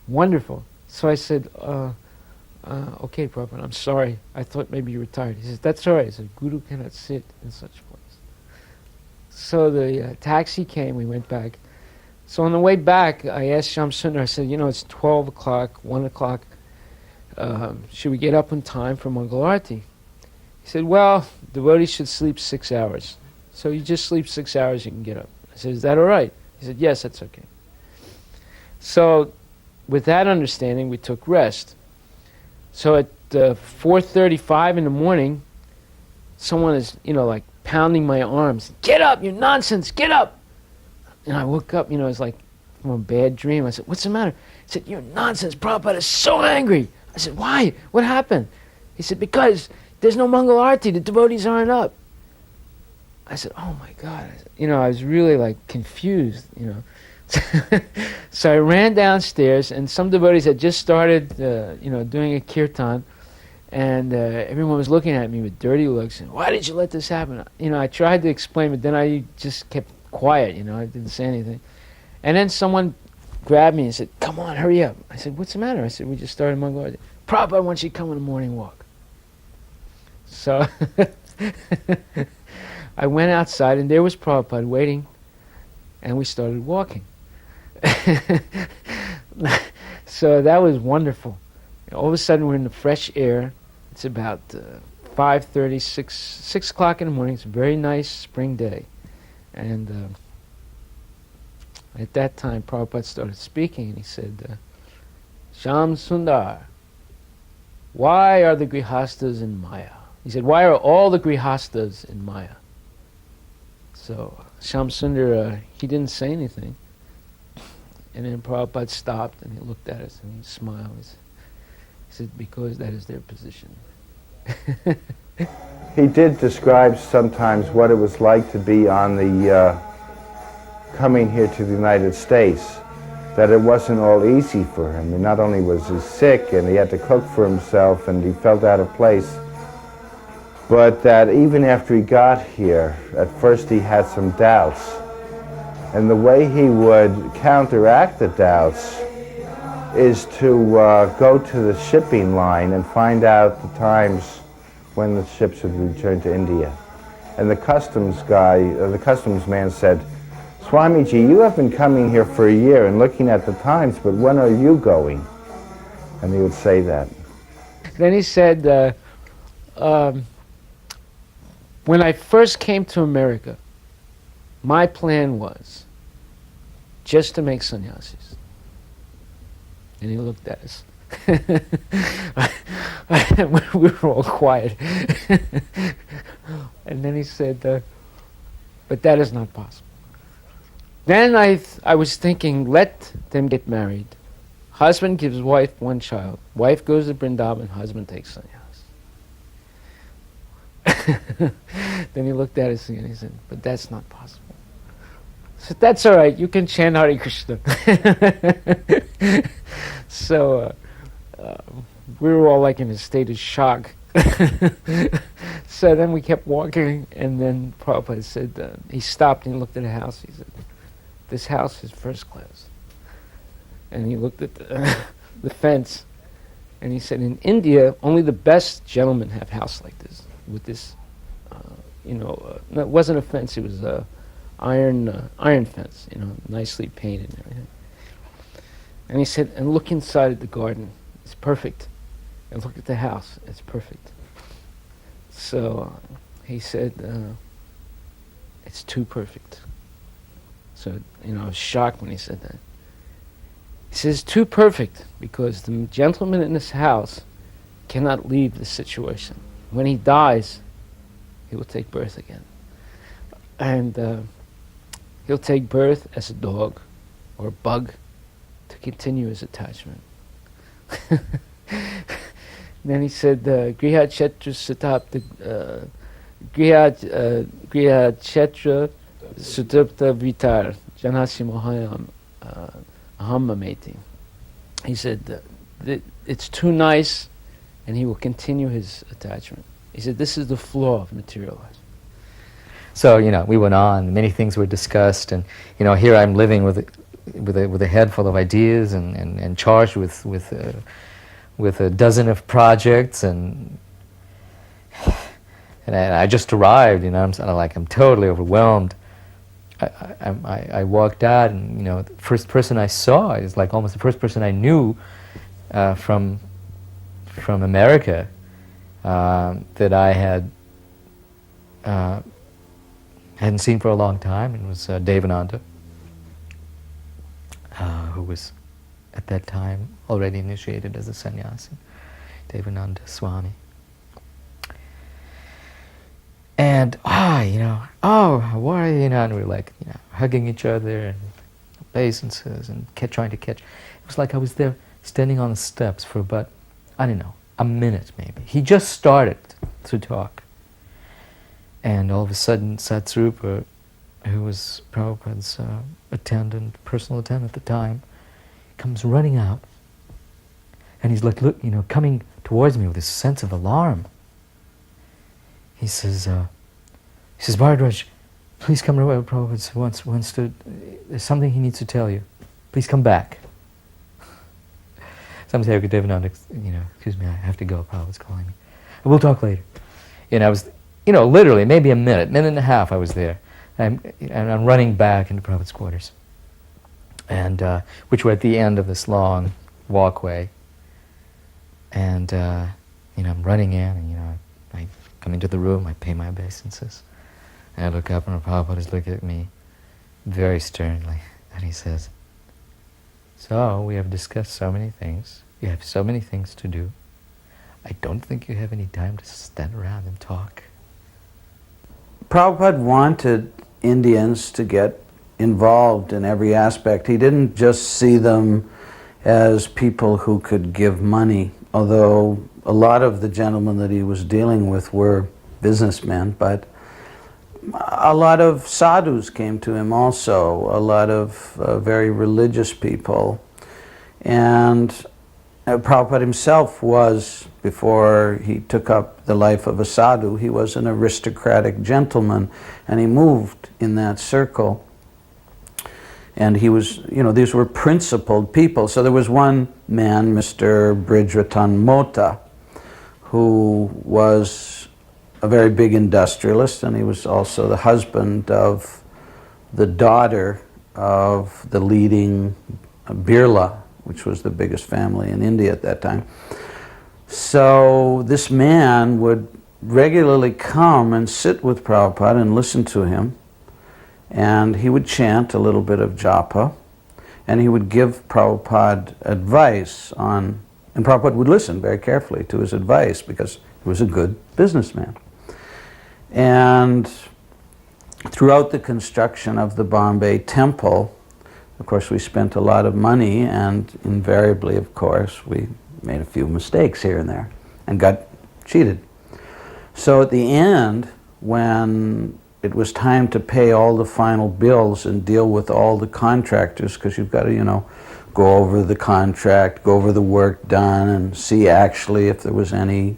wonderful. So I said, okay, Prabhupada, I'm sorry. I thought maybe you were tired. He says, that's all right. I said, Guru cannot sit in such a place. So the taxi came, we went back. So on the way back, I asked Shyam Sundar, I said, it's 12 o'clock, 1 o'clock. Should we get up in time for Mangal Arati? He said, well, devotees should sleep 6 hours. So you just sleep 6 hours, you can get up. I said, is that all right? He said, yes, that's okay. So with that understanding, we took rest. So at 4:35 in the morning, someone is, like pounding my arms. Get up, you nonsense, get up! And I woke up, it's like from a bad dream. I said, what's the matter? He said, you're nonsense, Prabhupada is so angry. I said, why? What happened? He said, because there's no Mangal Arati, the devotees aren't up. I said, oh my God. I was really like confused, So I ran downstairs, and some devotees had just started, doing a kirtan, and everyone was looking at me with dirty looks, and why did you let this happen? I tried to explain, but then I just kept quiet, I didn't say anything. And then someone grabbed me and said, come on, hurry up. I said, what's the matter? I said, we just started Mangal Arati. Prabhupada wants you to come on a morning walk. So I went outside, and there was Prabhupada waiting, and we started walking. So that was wonderful. All of a sudden, we're in the fresh air. It's about 5:30, 6 o'clock in the morning. It's a very nice spring day. And at that time, Prabhupada started speaking, and he said, Sham Sundar, why are the Grihastas in Maya? He said, why are all the Grihastas in Maya? So Sham Sundar, he didn't say anything. And then Prabhupada stopped, and he looked at us, and he smiled. He said, because that is their position. He did describe sometimes what it was like to be on the coming here to the United States, that it wasn't all easy for him. And not only was he sick and he had to cook for himself and he felt out of place, but that even after he got here, at first he had some doubts. And the way he would counteract the doubts is to go to the shipping line and find out the times when the ships would return to India. And the customs man said, Swamiji, you have been coming here for a year and looking at the times, but when are you going? And he would say that. Then he said, when I first came to America, my plan was just to make sannyasis. And he looked at us. We were all quiet. And then he said, but that is not possible. Then I was thinking, let them get married. Husband gives wife one child. Wife goes to Vrindavan, husband takes sannyas. Then he looked at us and he said, but that's not possible. I said, that's all right, you can chant Hare Krishna. So we were all like in a state of shock. So then we kept walking, and then Prabhupada said, he stopped and he looked at the house. He said, this house is first class. And he looked at the fence, and he said, in India, only the best gentlemen have a house like this, with this, no, it wasn't a fence, it was a iron fence, nicely painted and everything. And he said, and look inside the garden, it's perfect. And look at the house, it's perfect. So he said, it's too perfect. So, I was shocked when he said that. He says, too perfect, because the gentleman in this house cannot leave the situation. When he dies, he will take birth again. And he'll take birth as a dog or a bug to continue his attachment. Then he said, Griha Chetra Satapta, Griha Chetra Satapta Vitar, Janasi Mohayam Ahamameti. He said, it's too nice, and he will continue his attachment. He said, this is the flaw of material life. So, we went on, many things were discussed, and, here I'm living with a head full of ideas and charged with a dozen of projects, and I just arrived, I'm totally overwhelmed. I walked out, and, the first person I saw is like almost the first person I knew from America that I had hadn't seen for a long time, and was Devananda, who was at that time already initiated as a sannyasi, Devananda Swami. And, how are you? And we were like, hugging each other and obeisances and trying to catch. It was like I was there standing on the steps for about, I don't know, a minute maybe. He just started to talk. And all of a sudden, Satsrupa, who was Prabhupada's personal attendant at the time, comes running out. And he's like, coming towards me with this sense of alarm. He says, Baradraj, please come to Prabhupada wants to, there's something he needs to tell you. Please come back. Some say, Devananda, excuse me, I have to go, Prabhupada's calling me. We'll talk later. And I was, literally, maybe a minute and a half I was there. And I'm running back into Prabhupada's quarters. And, which were at the end of this long walkway. And, I'm running in, and, I come into the room, I pay my obeisances. And I look up, and Prabhupada is looking at me very sternly. And he says, so, we have discussed so many things. You have so many things to do. I don't think you have any time to stand around and talk. Prabhupada wanted Indians to get involved in every aspect. He didn't just see them as people who could give money, although a lot of the gentlemen that he was dealing with were businessmen, but a lot of sadhus came to him also, a lot of very religious people. And Prabhupada himself was, before he took up the life of a sadhu, he was an aristocratic gentleman, and he moved in that circle. And he was, these were principled people. So there was one man, Mr. Bridgerton Mota, who was a very big industrialist, and he was also the husband of the daughter of the leading Birla, which was the biggest family in India at that time. So this man would regularly come and sit with Prabhupada and listen to him, and he would chant a little bit of japa, and he would give Prabhupada advice on, and Prabhupada would listen very carefully to his advice because he was a good businessman. And throughout the construction of the Bombay temple, of course, we spent a lot of money, and invariably, of course, we made a few mistakes here and there and got cheated. So at the end, when it was time to pay all the final bills and deal with all the contractors, because you've got to, go over the contract, go over the work done, and see actually if there was any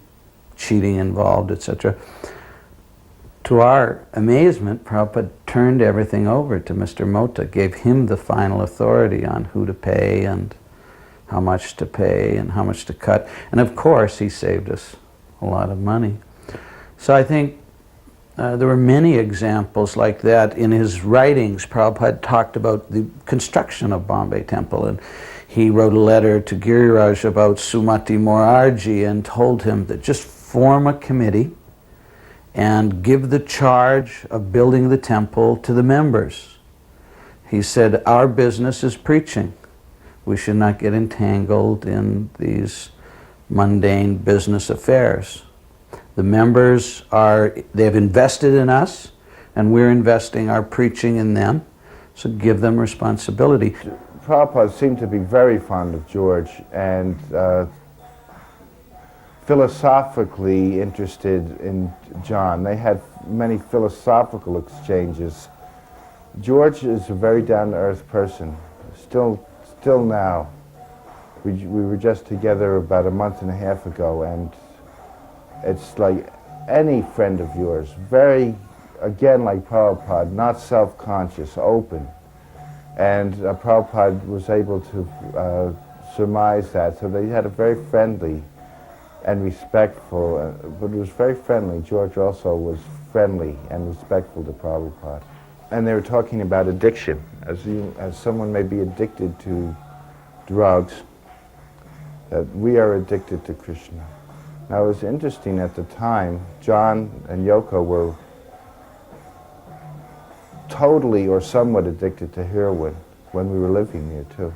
cheating involved, etc. To our amazement, Prabhupada turned everything over to Mr. Mota, gave him the final authority on who to pay and how much to pay and how much to cut. And of course, he saved us a lot of money. So I think there were many examples like that in his writings. Prabhupada talked about the construction of Bombay Temple, and he wrote a letter to Giriraj about Sumati Morarji and told him that just form a committee and give the charge of building the temple to the members. He said, our business is preaching. We should not get entangled in these mundane business affairs. The members they've invested in us, and we're investing our preaching in them, so give them responsibility. Prabhupada seemed to be very fond of George and philosophically interested in John. They had many philosophical exchanges. George is a very down-to-earth person, still now. We were just together about a month and a half ago, and it's like any friend of yours, very, again like Prabhupada, not self-conscious, open. And Prabhupada was able to surmise that, so they had a very friendly and respectful, but it was very friendly. George also was friendly and respectful to Prabhupada. And they were talking about addiction. As someone may be addicted to drugs, that we are addicted to Krishna. Now it was interesting at the time, John and Yoko were totally or somewhat addicted to heroin when we were living there too.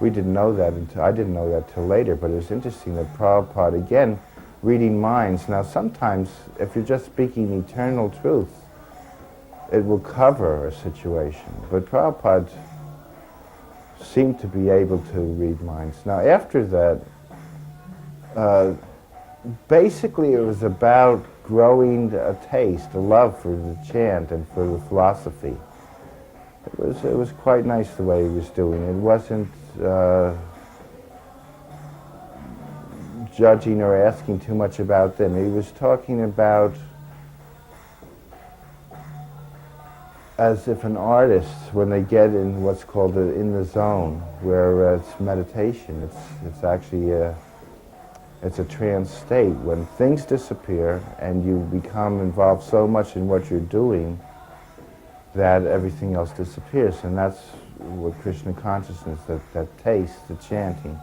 We didn't know that until, I didn't know that till later, but it was interesting that Prabhupada, again, reading minds. Now sometimes, if you're just speaking eternal truth, it will cover a situation. But Prabhupada seemed to be able to read minds. Now after that, basically it was about growing a taste, a love for the chant and for the philosophy. It was quite nice the way he was doing it. It wasn't judging or asking too much about them. He was talking about as if an artist, when they get in what's called in the zone, where it's meditation, it's actually it's a trance state. When things disappear and you become involved so much in what you're doing that everything else disappears, and that's what Krishna consciousness, that taste, the chanting.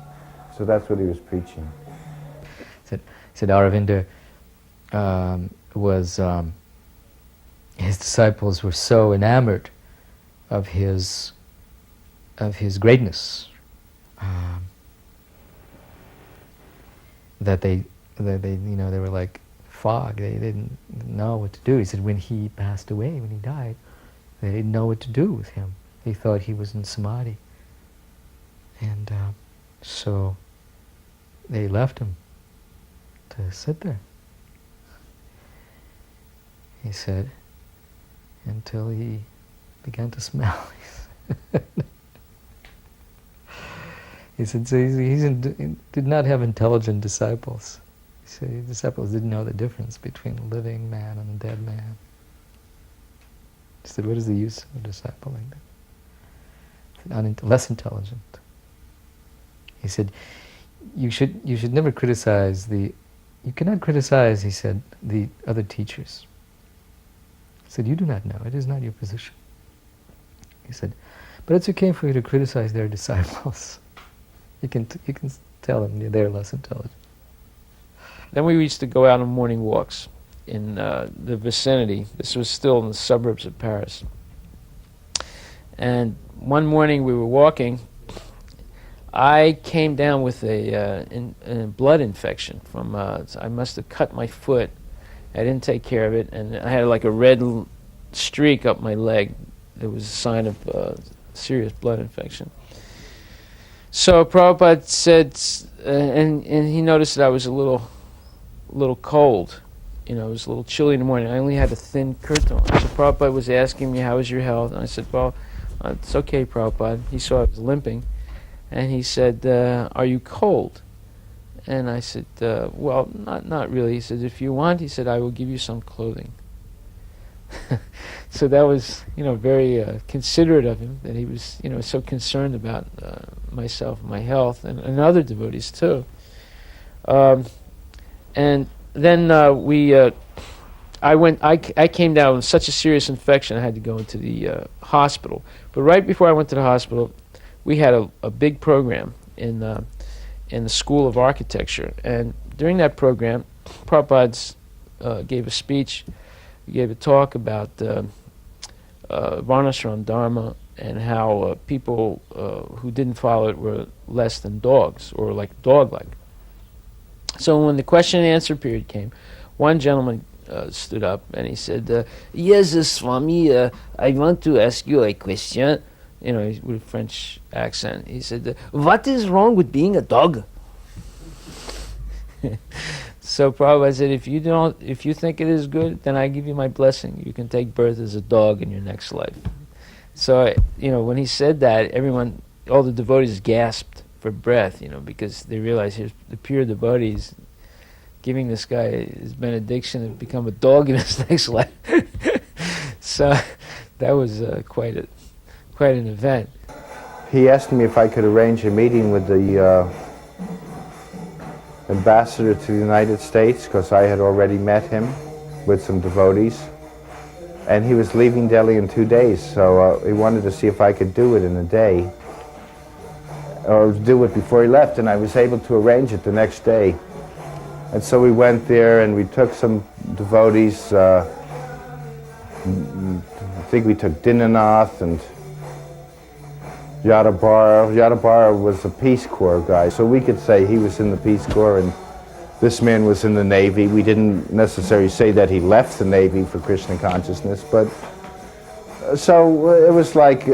So that's what he was preaching. Said Aravinda was his disciples were so enamored of his greatness that they were like fog. They didn't know what to do. He said when he passed away, when he died, they didn't know what to do with him. They thought he was in samadhi, and so they left him to sit there. He said, until he began to smell. He said, so he did not have intelligent disciples. He said his disciples didn't know the difference between a living man and a dead man. He said, what is the use of a disciple like that? He said, less intelligent. He said, you should never criticize you cannot criticize, he said, the other teachers. He said, you do not know, it is not your position. He said, but it's okay for you to criticize their disciples. You can tell them they're less intelligent. Then we used to go out on morning walks in the vicinity. This was still in the suburbs of Paris. And one morning we were walking. I came down with a blood infection from, I must have cut my foot. I didn't take care of it, and I had like a red streak up my leg. It was a sign of serious blood infection. So Prabhupada said, and he noticed that I was a little cold. It was a little chilly in the morning. I only had a thin kirtan. So Prabhupada was asking me, how is your health? And I said, well, it's okay, Prabhupada. He saw I was limping. And he said, are you cold? And I said, well, not really. He said, if you want, he said, I will give you some clothing. So that was, very considerate of him, that he was, so concerned about myself, my health, and other devotees too. And then I came down with such a serious infection, I had to go into the hospital. But right before I went to the hospital, we had a big program in the School of Architecture. And during that program, Prabhupada gave a speech. He gave a talk about Varnashram Dharma and how people who didn't follow it were less than dogs, or like dog-like. So when the question and answer period came, one gentleman stood up and he said, yes, Swami, I want to ask you a question. With a French accent. He said, what is wrong with being a dog? So Prabhupada said, if you think it is good, then I give you my blessing. You can take birth as a dog in your next life. So, when he said that, all the devotees gasped for breath, because they realized here's the pure devotees giving this guy his benediction to become a dog in his next life. So that was quite an event. He asked me if I could arrange a meeting with the ambassador to the United States, because I had already met him with some devotees. And he was leaving Delhi in 2 days, so he wanted to see if I could do it in a day, or do it before he left, and I was able to arrange it the next day. And so we went there and we took some devotees, think we took Dinanath and Yadabara. Yadabara was a Peace Corps guy, so we could say he was in the Peace Corps and this man was in the Navy. We didn't necessarily say that he left the Navy for Krishna consciousness, but so it was like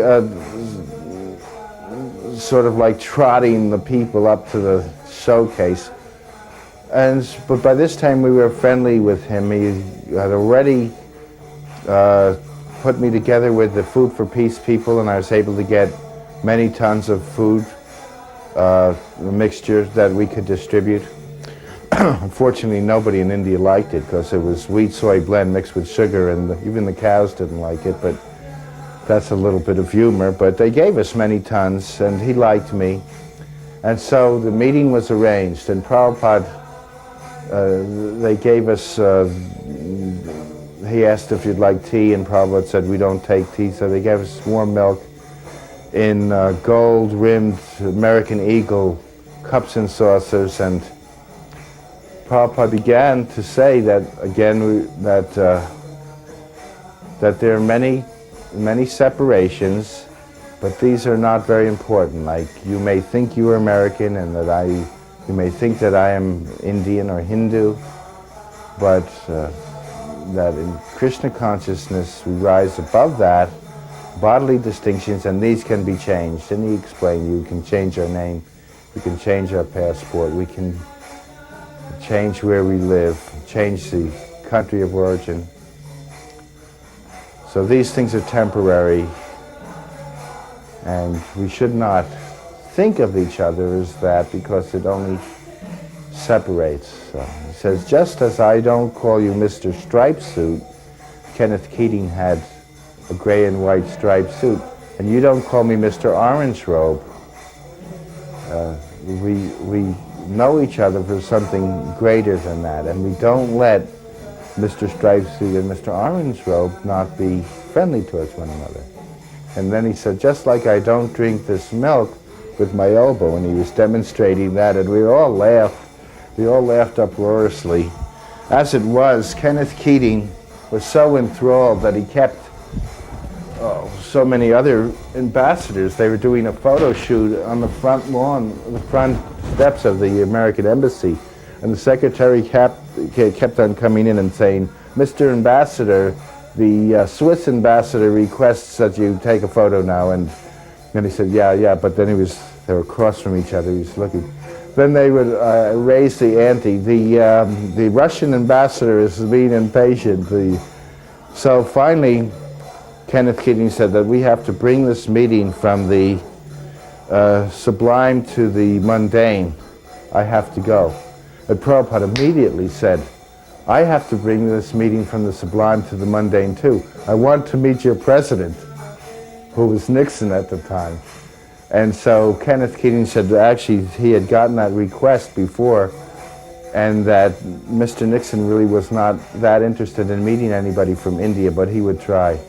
sort of like trotting the people up to the showcase. But by this time we were friendly with him. He had already put me together with the Food for Peace people, and I was able to get many tons of food, mixtures that we could distribute. Unfortunately, nobody in India liked it because it was wheat-soy blend mixed with sugar, and even the cows didn't like it, but that's a little bit of humor. But they gave us many tons, and he liked me. And so the meeting was arranged, and Prabhupada, they gave us, he asked if you'd like tea, and Prabhupada said we don't take tea, so they gave us warm milk in gold-rimmed American Eagle cups and saucers, and Prabhupada began to say that, again, that there are many separations, but these are not very important. Like, you may think you are American and that you may think that I am Indian or Hindu, but that in Krishna consciousness we rise above that, bodily distinctions, and these can be changed. And he explained, you can change our name, we can change our passport, we can change where we live, change the country of origin. So these things are temporary, and we should not think of each other as that because it only separates. So he says, just as I don't call you Mr. Striped Suit, Kenneth Keating had a gray and white striped suit, and you don't call me Mr. Orange Robe. We know each other for something greater than that, and we don't let Mr. Striped Suit and Mr. Orange Robe not be friendly towards one another. And then he said, just like I don't drink this milk with my elbow, and he was demonstrating that, and we all laughed uproariously. As it was, Kenneth Keating was so enthralled that he kept so many other ambassadors. They were doing a photo shoot on the front lawn, the front steps of the American Embassy, and the secretary kept on coming in and saying, Mr. Ambassador, the Swiss ambassador requests that you take a photo now. And he said, yeah, but then they were across from each other, he was looking. Then they would raise the ante. The Russian ambassador is being impatient. So finally, Kenneth Keating said that we have to bring this meeting from the sublime to the mundane. I have to go. And Prabhupada immediately said, I have to bring this meeting from the sublime to the mundane too. I want to meet your president, who was Nixon at the time. And so Kenneth Keating said that actually he had gotten that request before, and that Mr. Nixon really was not that interested in meeting anybody from India, but he would try.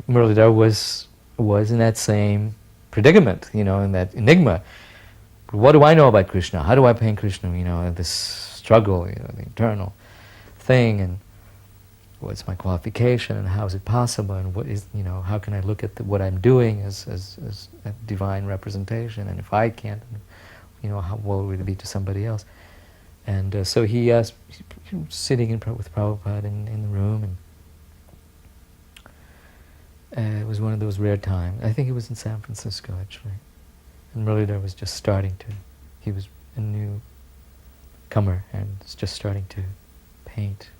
Muralidhar was in that same predicament, in that enigma. What do I know about Krishna? How do I paint Krishna? This struggle, the eternal thing, and what's my qualification, and how is it possible, and what is, how can I look at what I'm doing as a divine representation, and if I can't, what would it be to somebody else? And so he asked, sitting with Prabhupada in the room, and it was one of those rare times. I think it was in San Francisco, actually. And Muralidhar was just he was a newcomer and was just starting to paint.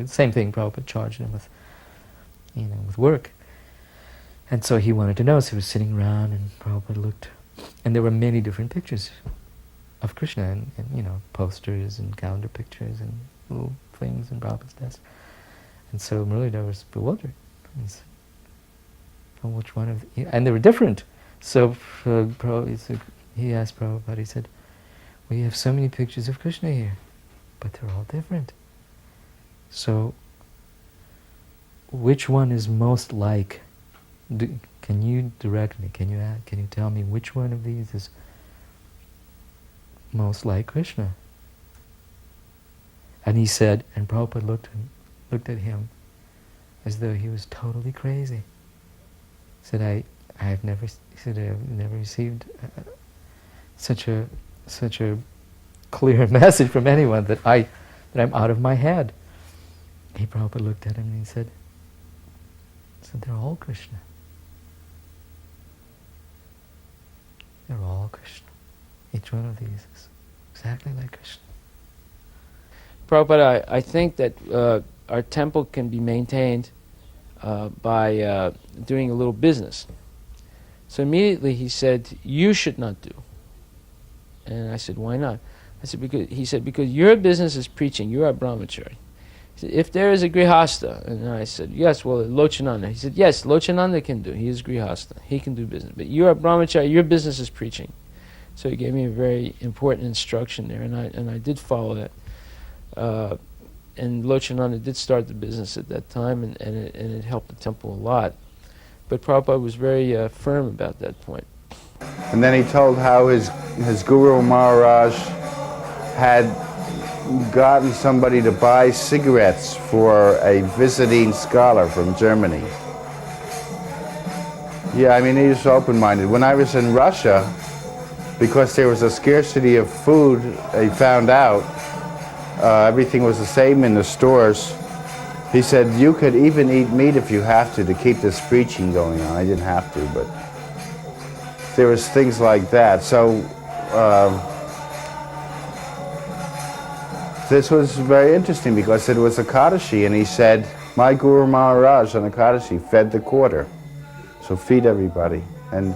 Same thing, Prabhupada charged him with, with work. And so he wanted to know, so he was sitting around, and Prabhupada looked, and there were many different pictures of Krishna, and posters and calendar pictures and little things in Prabhupada's desk. And so Muralidhar was bewildered. He said, which one of and they were different. So he asked Prabhupada, he said, well, you have so many pictures of Krishna here, but they're all different. So which one is most like? Can you direct me? Can you tell me which one of these is most like Krishna? And he said, and Prabhupada looked at him as though he was totally crazy. said, I have never, he said, I've never received such a clear message from anyone that I'm out of my head. He Prabhupada looked at him and he said, they're all Krishna. They're all Krishna. Each one of these is exactly like Krishna. Prabhupada, I think that our temple can be maintained by doing a little business. So immediately he said, you should not do. And I said, why not? I said, because your business is preaching, you are brahmachari. He said, if there is a grihasta, and I said, yes, well, Lochananda. He said, yes, Lochananda can do. He is grihasta. He can do business. But you are brahmachari, your business is preaching. So he gave me a very important instruction there, and I did follow that. And Lochananda did start the business at that time, and it helped the temple a lot. But Prabhupada was very firm about that point. And then he told how his Guru Maharaj had gotten somebody to buy cigarettes for a visiting scholar from Germany. Yeah, I mean, he was open-minded. When I was in Russia, because there was a scarcity of food, they found out everything was the same in the stores. He said, you could even eat meat if you have to keep this preaching going on. I didn't have to, but there was things like that. So this was very interesting because it was Ekadashi, and he said, my Guru Maharaj on Ekadashi fed the quarter, so feed everybody. And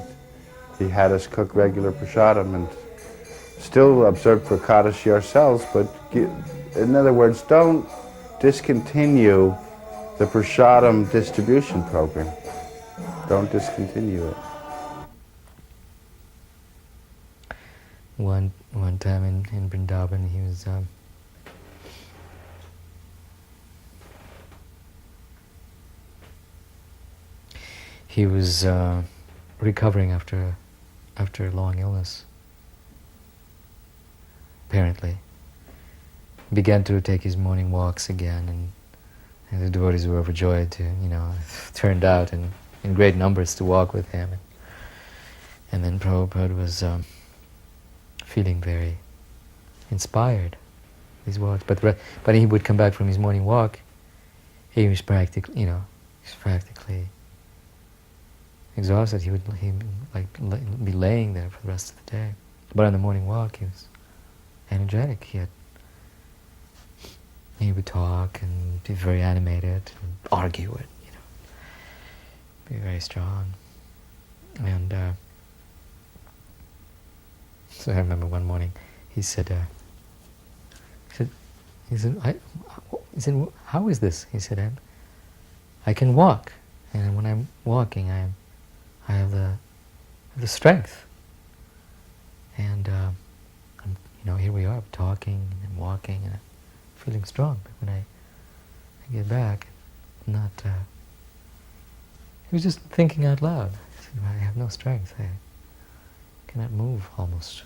he had us cook regular prasadam and still observe for Ekadashi ourselves, but in other words, don't discontinue the prasadam distribution program. Don't discontinue it. One time in Vrindavan, he was recovering after a long illness. Apparently, began to take his morning walks again, and the devotees were overjoyed to, turned out in great numbers to walk with him. And then Prabhupada was feeling very inspired. These walks, but he would come back from his morning walk. He was practically exhausted. He'd be laying there for the rest of the day. But on the morning walk, he was energetic. He would talk and be very animated and argue it, be very strong. And so I remember one morning he said, how is this? He said, I can walk, and when I'm walking, I have the strength. And here we are talking and walking, and I'm feeling strong. But when I get back, not. He was just thinking out loud. He said, I have no strength. I cannot move almost.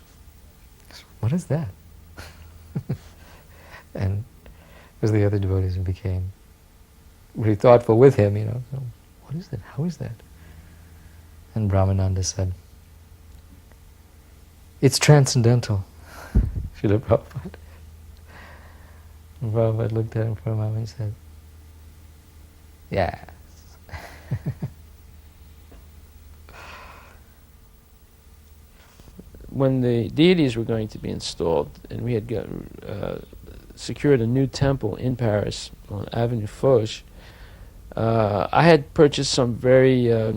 So, what is that? And as the other devotees became really thoughtful with him, so, what is that? How is that? And Brahmananda said, it's transcendental. Srila Prabhupada. And Prabhupada looked at him for a moment and said, yes. When the deities were going to be installed, and we had secured a new temple in Paris on Avenue Foch, I had purchased some very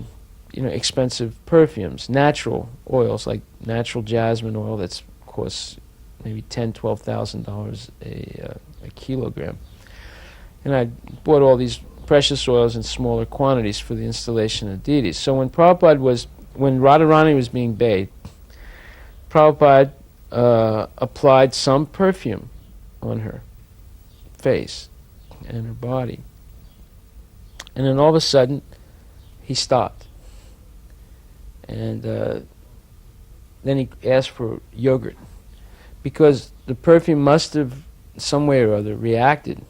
expensive perfumes, natural oils, like natural jasmine oil that's costs maybe $10,000-$12,000 a kilogram. And I bought all these precious oils in smaller quantities for the installation of deities. So when Radharani was being bathed, Prabhupada applied some perfume on her face and her body. And then all of a sudden, he stopped. And then he asked for yogurt, because the perfume must have, some way or other, reacted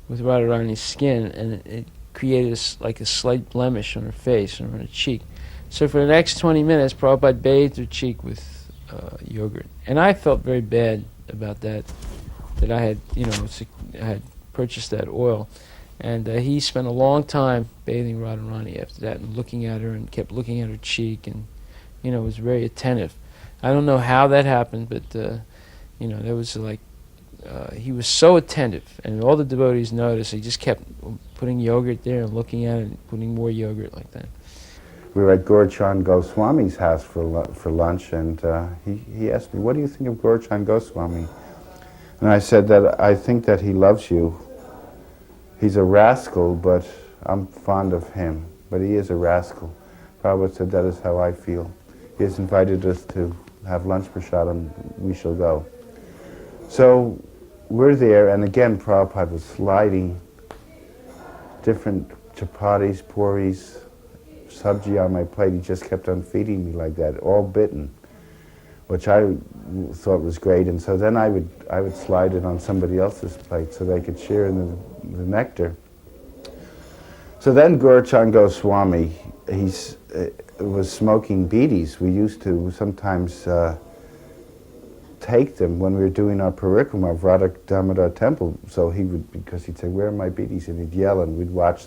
with Radharani's skin, and it created like a slight blemish on her face and on her cheek. So for the next 20 minutes, Prabhupada bathed her cheek with yogurt. And I felt very bad about that I had, I had purchased that oil. And he spent a long time bathing Radharani after that and looking at her and kept looking at her cheek and, was very attentive. I don't know how that happened, but, that was like, he was so attentive, and all the devotees noticed. He just kept putting yogurt there and looking at it and putting more yogurt like that. We were at Gaurachan Goswami's house for lunch, and he asked me, "What do you think of Gaurachan Goswami?" And I said that I think that he loves you. He's a rascal, but I'm fond of him. But he is a rascal. Prabhupada said that is how I feel. He has invited us to have lunch prasadam. We shall go. So we're there, and again Prabhupada was sliding different chapatis, puris, sabji on my plate. He just kept on feeding me like that, all bitten, which I thought was great. And so then I would slide it on somebody else's plate so they could share in the nectar. So then Gaurachan Goswami, was smoking bidis. We used to sometimes take them when we were doing our parikrama of Radha Damodar temple. So because he'd say, "Where are my bidis?" And he'd yell, and we'd watch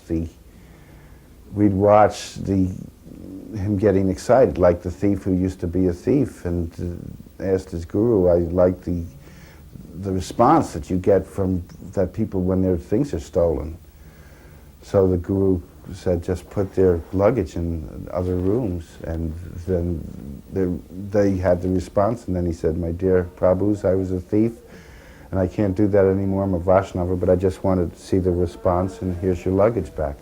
him getting excited, like the thief who used to be a thief and asked his guru. I like the response that you get from that people when their things are stolen. So the guru said, just put their luggage in other rooms, and then they had the response. And then he said, "My dear Prabhus, I was a thief, and I can't do that anymore. I'm a Vaishnava, but I just wanted to see the response, and here's your luggage back."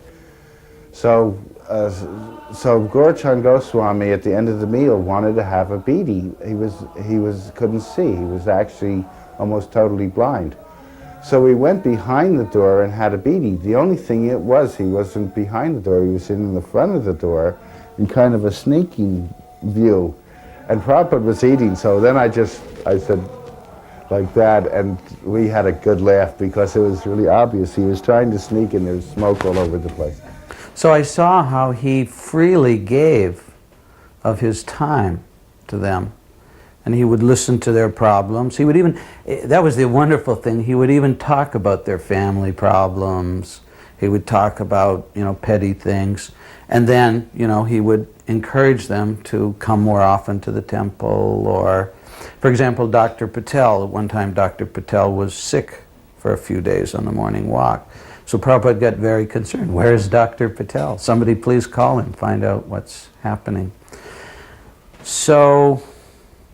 So Gaurachan Goswami at the end of the meal wanted to have a bidi. He couldn't see. He was actually almost totally blind. So we went behind the door and had a bidi. The only thing he wasn't behind the door. He was sitting in the front of the door in kind of a sneaking view. And Prabhupada was eating, so then I said like that, and we had a good laugh because it was really obvious. He was trying to sneak and there was smoke all over the place. So I saw how he freely gave of his time to them. And he would listen to their problems. He would even, that was the wonderful thing, he would even talk about their family problems. He would talk about, petty things. And then, he would encourage them to come more often to the temple. Or, for example, Dr. Patel, at one time Dr. Patel was sick for a few days on the morning walk. So Prabhupada got very concerned. Where is Dr. Patel? Somebody please call him, find out what's happening. So,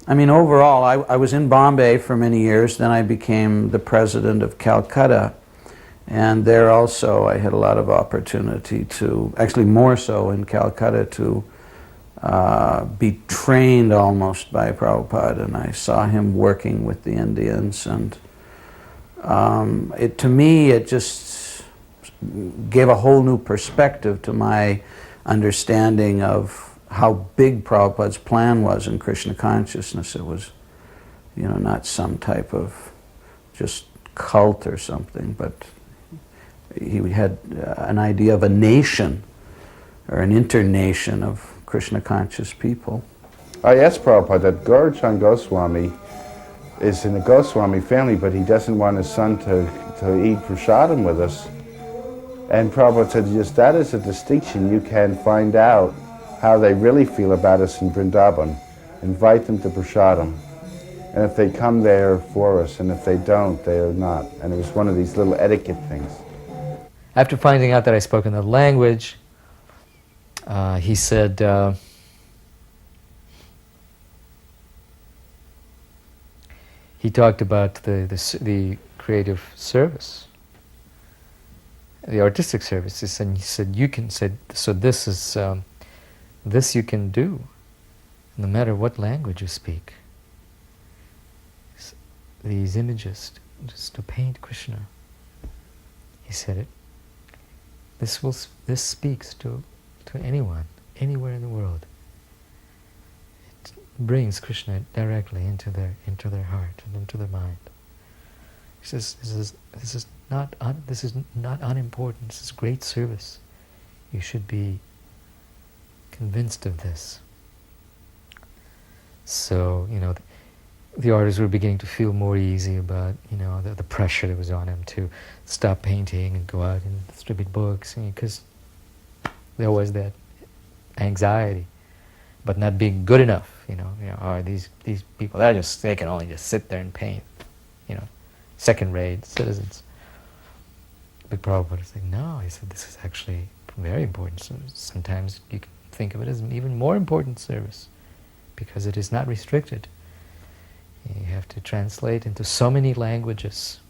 overall, I was in Bombay for many years. Then I became the president of Calcutta. And there also I had a lot of opportunity to, actually more so in Calcutta, to be trained almost by Prabhupada. And I saw him working with the Indians. And to me, it just gave a whole new perspective to my understanding of how big Prabhupada's plan was in Krishna consciousness. It was, not some type of just cult or something, but he had an idea of a nation or an internation of Krishna conscious people. I asked Prabhupada that Gaurachan Goswami is in the Goswami family, but he doesn't want his son to eat prasadam with us. And Prabhupada said, yes, that is a distinction. You can find out how they really feel about us in Vrindavan. Invite them to prasadam. And if they come, they are for us. And if they don't, they are not. And it was one of these little etiquette things. After finding out that I spoke another language, he said, he talked about the creative service, the artistic services, and he said, so this is, this you can do, no matter what language you speak. These images, just to paint Krishna. He said it. This speaks to anyone, anywhere in the world. It brings Krishna directly into their heart and into their mind. He says, this is not unimportant. This is great service. You should be convinced of this. So, the artists were beginning to feel more easy about, the pressure that was on them to stop painting and go out and distribute books, because there was that anxiety, but not being good enough, these people, they can only just sit there and paint, second-rate citizens. But Prabhupada said, no, he said, this is actually very important. So sometimes you can think of it as an even more important service, because it is not restricted. You have to translate into so many languages,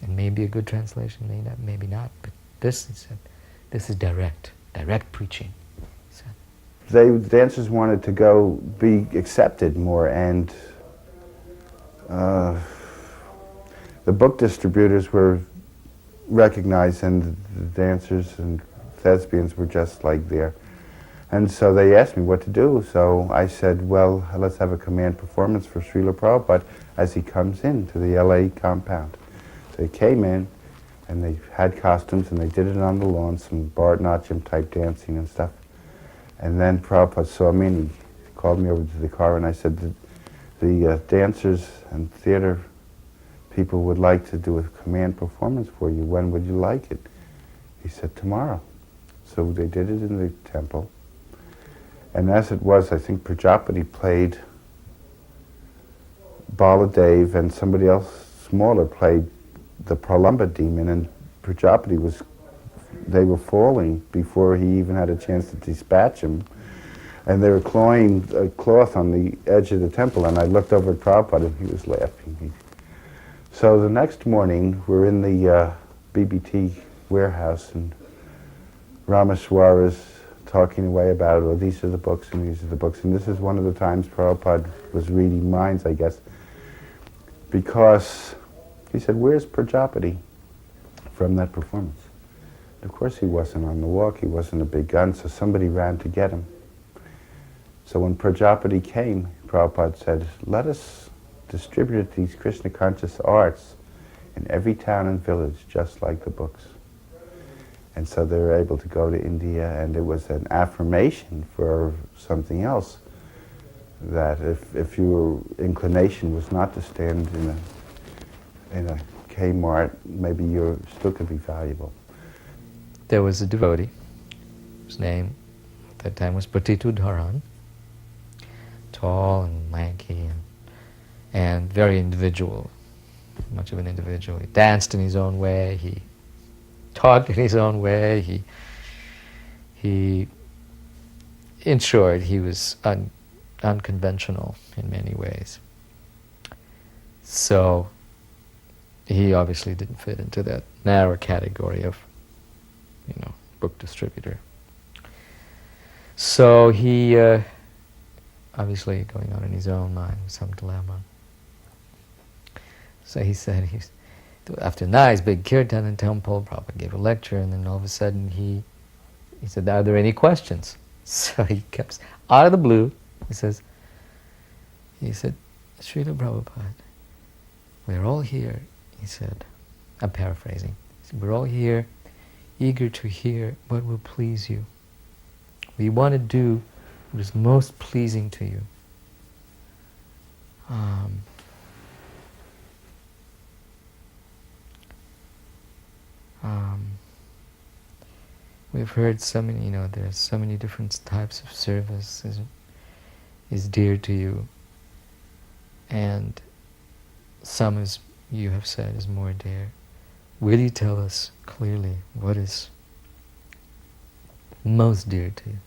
and maybe a good translation, maybe not, but this, he said, this is direct preaching, he said. The dancers wanted to go be accepted more, and the book distributors were recognized, and the dancers and thespians were just like there. And so they asked me what to do, so I said, well, let's have a command performance for Srila Prabhupada as he comes into the LA compound. So they came in, and they had costumes, and they did it on the lawn, some Bharatanatyam type dancing and stuff. And then Prabhupada saw me, and he called me over to the car, and I said, the dancers and theater people would like to do a command performance for you. When would you like it? He said, tomorrow. So they did it in the temple. And as it was, I think Prajapati played Baladev, and somebody else smaller played the Pralamba demon, and Prajapati they were falling before he even had a chance to dispatch him. And they were clawing a cloth on the edge of the temple, and I looked over at Prabhupada, and he was laughing. So the next morning, we're in the BBT warehouse, and Rameshwara's talking away about, oh, these are the books, and these are the books. And this is one of the times Prabhupada was reading minds, I guess, because he said, where's Prajapati from that performance? And of course he wasn't on the walk, he wasn't a big gun, so somebody ran to get him. So when Prajapati came, Prabhupada said, let us distribute these Krishna conscious arts in every town and village, just like the books. And so they were able to go to India, and it was an affirmation for something else, that if your inclination was not to stand in a Kmart, maybe you still could be valuable. There was a devotee, whose name at that time was Patitudharan, tall and lanky and very individual, much of an individual. He danced in his own way, he talked in his own way, he in short, he was unconventional in many ways. So he obviously didn't fit into that narrow category of, book distributor. So he, obviously going on in his own mind with some dilemma. So he said, after a nice big kirtan in temple, Prabhupada gave a lecture, and then all of a sudden he said, are there any questions? So he comes out of the blue, he said, Srila Prabhupada, we're all here, he said, I'm paraphrasing, he said, we're all here eager to hear what will please you. We want to do what is most pleasing to you. We've heard so many, there's so many different types of service is dear to you, and some, as you have said, is more dear. Will you tell us clearly what is most dear to you?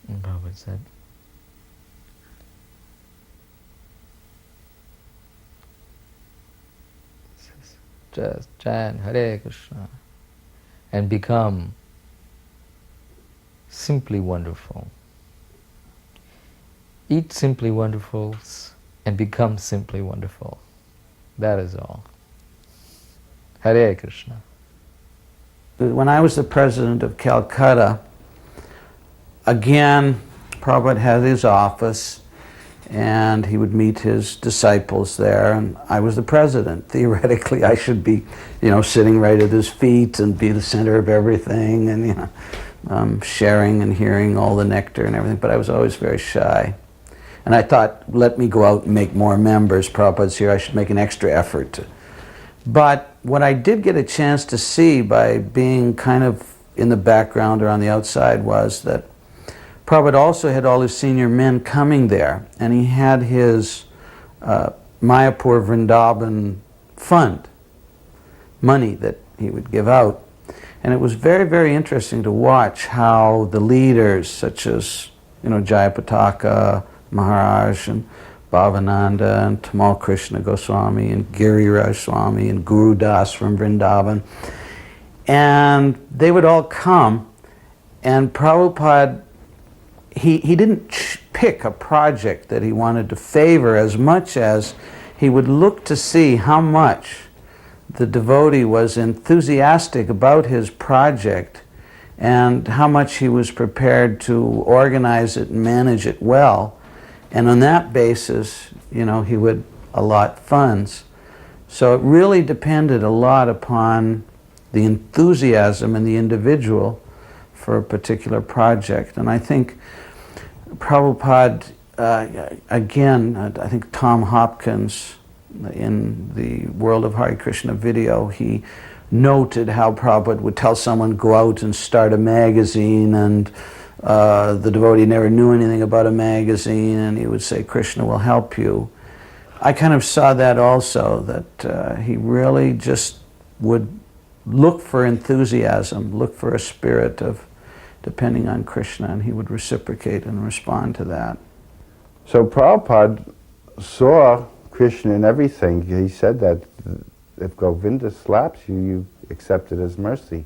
And Prabhupada said, just chant Hare Krishna and become simply wonderful. Eat simply wonderfuls and become simply wonderful. That is all. Hare Krishna. When I was the president of Calcutta, again, Prabhupada had his office, and he would meet his disciples there, and I was the president. Theoretically, I should be, sitting right at his feet and be the center of everything, and sharing and hearing all the nectar and everything. But I was always very shy, and I thought, let me go out and make more members. Prabhupada's here. I should make an extra effort to. But what I did get a chance to see by being kind of in the background or on the outside was that Prabhupada also had all his senior men coming there, and he had his Mayapur Vrindavan fund, money that he would give out. And it was very, very interesting to watch how the leaders, such as Jayapataka Maharaj and Bhavananda and Tamal Krishna Goswami and Giriraj Swami and Gurudas from Vrindavan, and they would all come, and Prabhupada, he didn't pick a project that he wanted to favor as much as he would look to see how much the devotee was enthusiastic about his project and how much he was prepared to organize it and manage it well. And on that basis, he would allot funds. So it really depended a lot upon the enthusiasm in the individual for a particular project. And I think Prabhupada, again, I think Tom Hopkins in the World of Hare Krishna video, he noted how Prabhupada would tell someone, go out and start a magazine, and the devotee never knew anything about a magazine, and he would say, Krishna will help you. I kind of saw that also, that he really just would look for enthusiasm, look for a spirit of depending on Krishna, and he would reciprocate and respond to that. So Prabhupada saw Krishna in everything. He said that if Govinda slaps you, you accept it as mercy.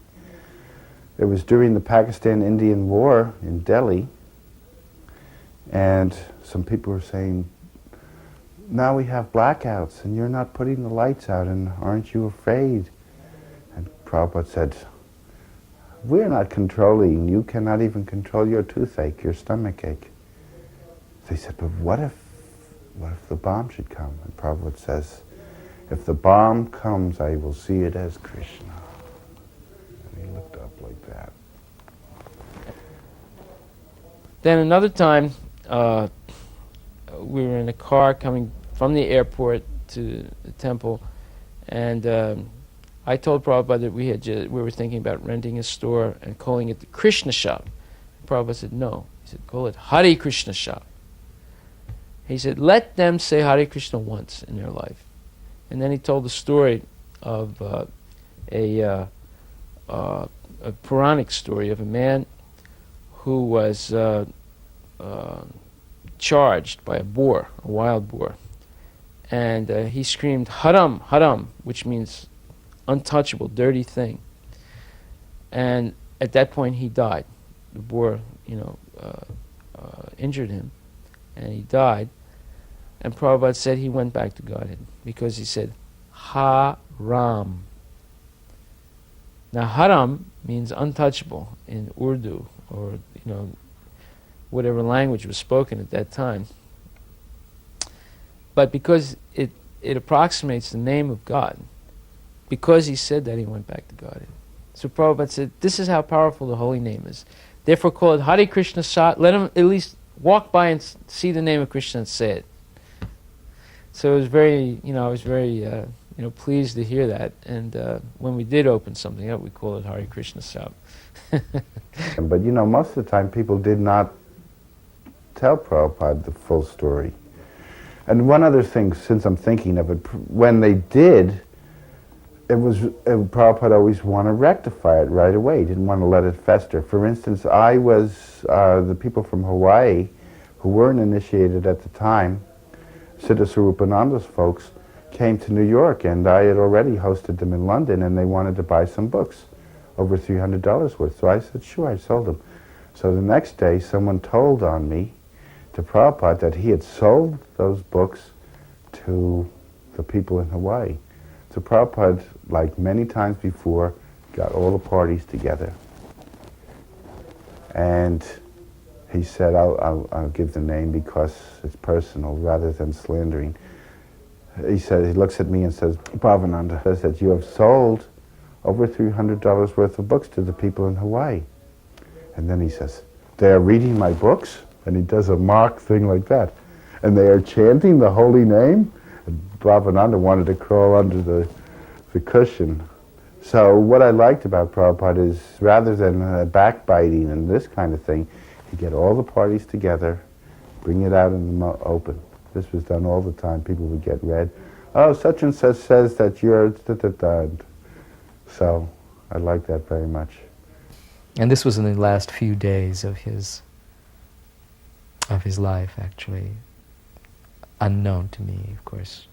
It was during the Pakistan-Indian War in Delhi, and some people were saying, now we have blackouts and you're not putting the lights out, and aren't you afraid? And Prabhupada said, we're not controlling. You cannot even control your toothache, your stomach ache. They said, but what if the bomb should come? And Prabhupada says, if the bomb comes, I will see it as Krishna. And he looked up like that. Then another time, we were in a car coming from the airport to the temple, and I told Prabhupada that we were thinking about renting a store and calling it the Krishna shop. Prabhupada said, no. He said, call it Hare Krishna shop. He said, let them say Hare Krishna once in their life. And then he told the story of a Puranic story of a man who was charged by a boar, a wild boar. And he screamed, Haram, Haram, which means untouchable, dirty thing. And at that point he died. The boar, injured him, and he died. And Prabhupada said he went back to Godhead because he said, Haram. Now Haram means untouchable in Urdu, or whatever language was spoken at that time. But because it approximates the name of God, because he said that, he went back to Godhead. So Prabhupada said, this is how powerful the holy name is. Therefore call it Hare Krishna Sat. Let him at least walk by and see the name of Krishna and say it. So it was very, I was very, pleased to hear that. And when we did open something up, we call it Hare Krishna Sat. But most of the time people did not tell Prabhupada the full story. And one other thing, since I'm thinking of it, when they did, Prabhupada always wanted to rectify it right away. He didn't want to let it fester. For instance, the people from Hawaii who weren't initiated at the time, Siddha Swarupananda's folks, came to New York, and I had already hosted them in London, and they wanted to buy some books, over $300 worth. So I said, sure, I sold them. So the next day, someone told on me to Prabhupada that he had sold those books to the people in Hawaii. So Prabhupada, like many times before, got all the parties together. And he said, I'll give the name because it's personal rather than slandering. He said, he looks at me and says, Bhavananda says that you have sold over $300 worth of books to the people in Hawaii. And then he says, they are reading my books? And he does a mock thing like that. And they are chanting the holy name? And Bhavananda wanted to crawl under the cushion. So what I liked about Prabhupada is, rather than backbiting and this kind of thing, he'd get all the parties together, bring it out in the open. This was done all the time. People would get read. Oh, such and such says that you're da-da-da. So I like that very much. And this was in the last few days of his life, actually. Unknown to me, of course.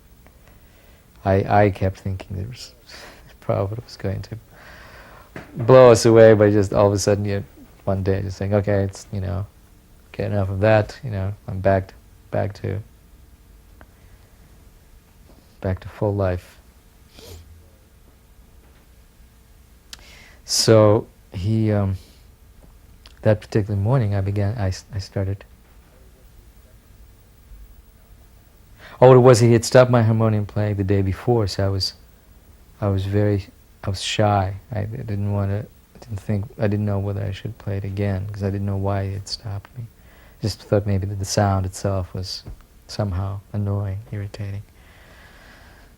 I kept thinking that Prabhupada was going to blow us away by just all of a sudden, one day just saying, okay, it's, okay, enough of that, I'm back to full life. So he, that particular morning, I started. Oh, it was he had stopped my harmonium playing the day before, so I was shy. I didn't know whether I should play it again, because I didn't know why he had stopped me. Just thought maybe that the sound itself was somehow annoying, irritating.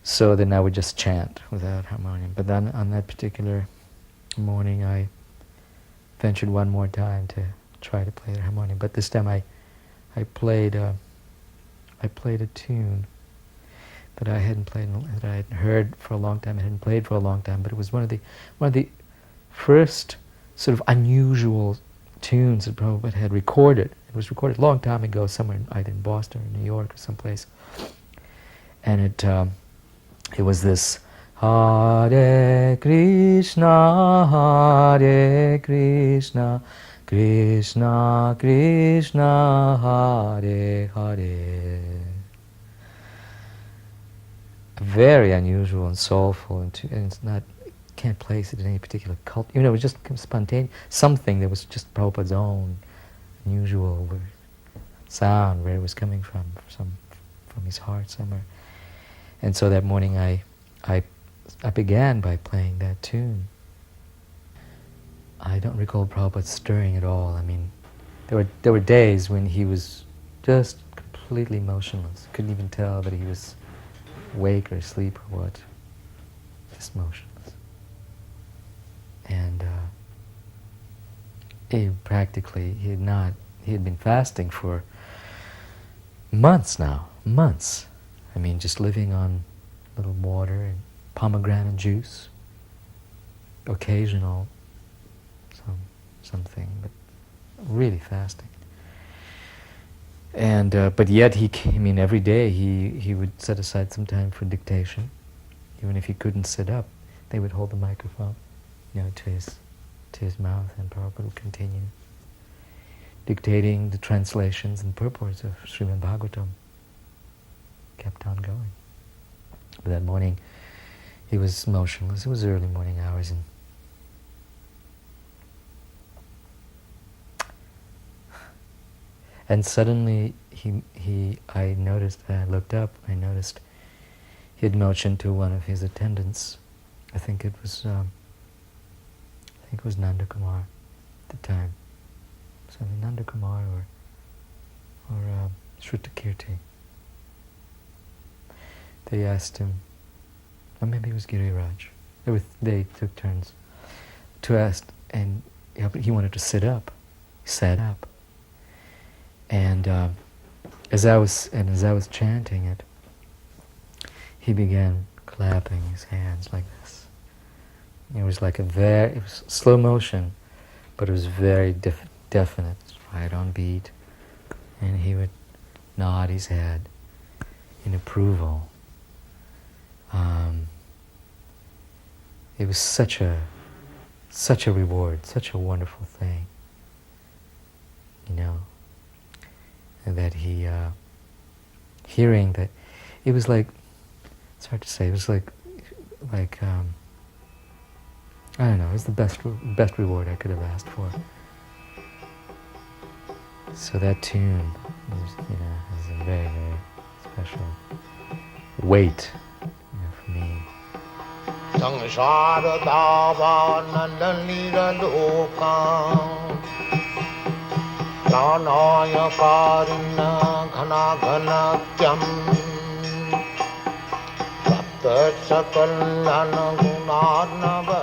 So then I would just chant without harmonium. But then on that particular morning, I ventured one more time to try to play the harmonium. But this time I played a tune that I hadn't played, that I hadn't heard for a long time. I hadn't played for a long time, but it was one of the first sort of unusual tunes that Prabhupada had recorded. It was recorded a long time ago, somewhere either in Boston or New York or someplace, and it was this Hare Krishna, Krishna Krishna, Hare Hare. Very unusual and soulful, and it's not, can't place it in any particular cult. It was just spontaneous, something that was just Prabhupada's own unusual sound, where it was coming from his heart somewhere. And so that morning I began by playing that tune. I don't recall Prabhupada stirring at all. I mean, there were days when he was just completely motionless. Couldn't even tell that he was awake or asleep or what. Just motionless. And he had been fasting for months now, months. I mean, just living on little water and pomegranate juice, occasional something, but really fasting. And but yet every day he would set aside some time for dictation. Even if he couldn't sit up, they would hold the microphone, to his mouth, and Prabhupada would continue dictating the translations and purports of Srimad Bhagavatam. Kept on going. But that morning, he was motionless. It was early morning hours, and suddenly I noticed. I looked up. I noticed he had motioned to one of his attendants. I think it was Nanda Kumar at the time. So Nanda Kumar or Shrutakirti. They asked him, or maybe it was Giriraj. They took turns to ask, and but he wanted to sit up. He sat up, and as I was chanting it, he began clapping his hands like this. It was like it was slow motion, but it was very definite, right on beat, and he would nod his head in approval. It was such a reward, such a wonderful thing, and that he, hearing that, it was like, it's hard to say, it was like I don't know, it was the best reward I could have asked for. So that tune is, has a very, very special weight, for me. Samsara davananda niralokam pranaya karuna ghana ghanatyam sapta sakalana gunarnava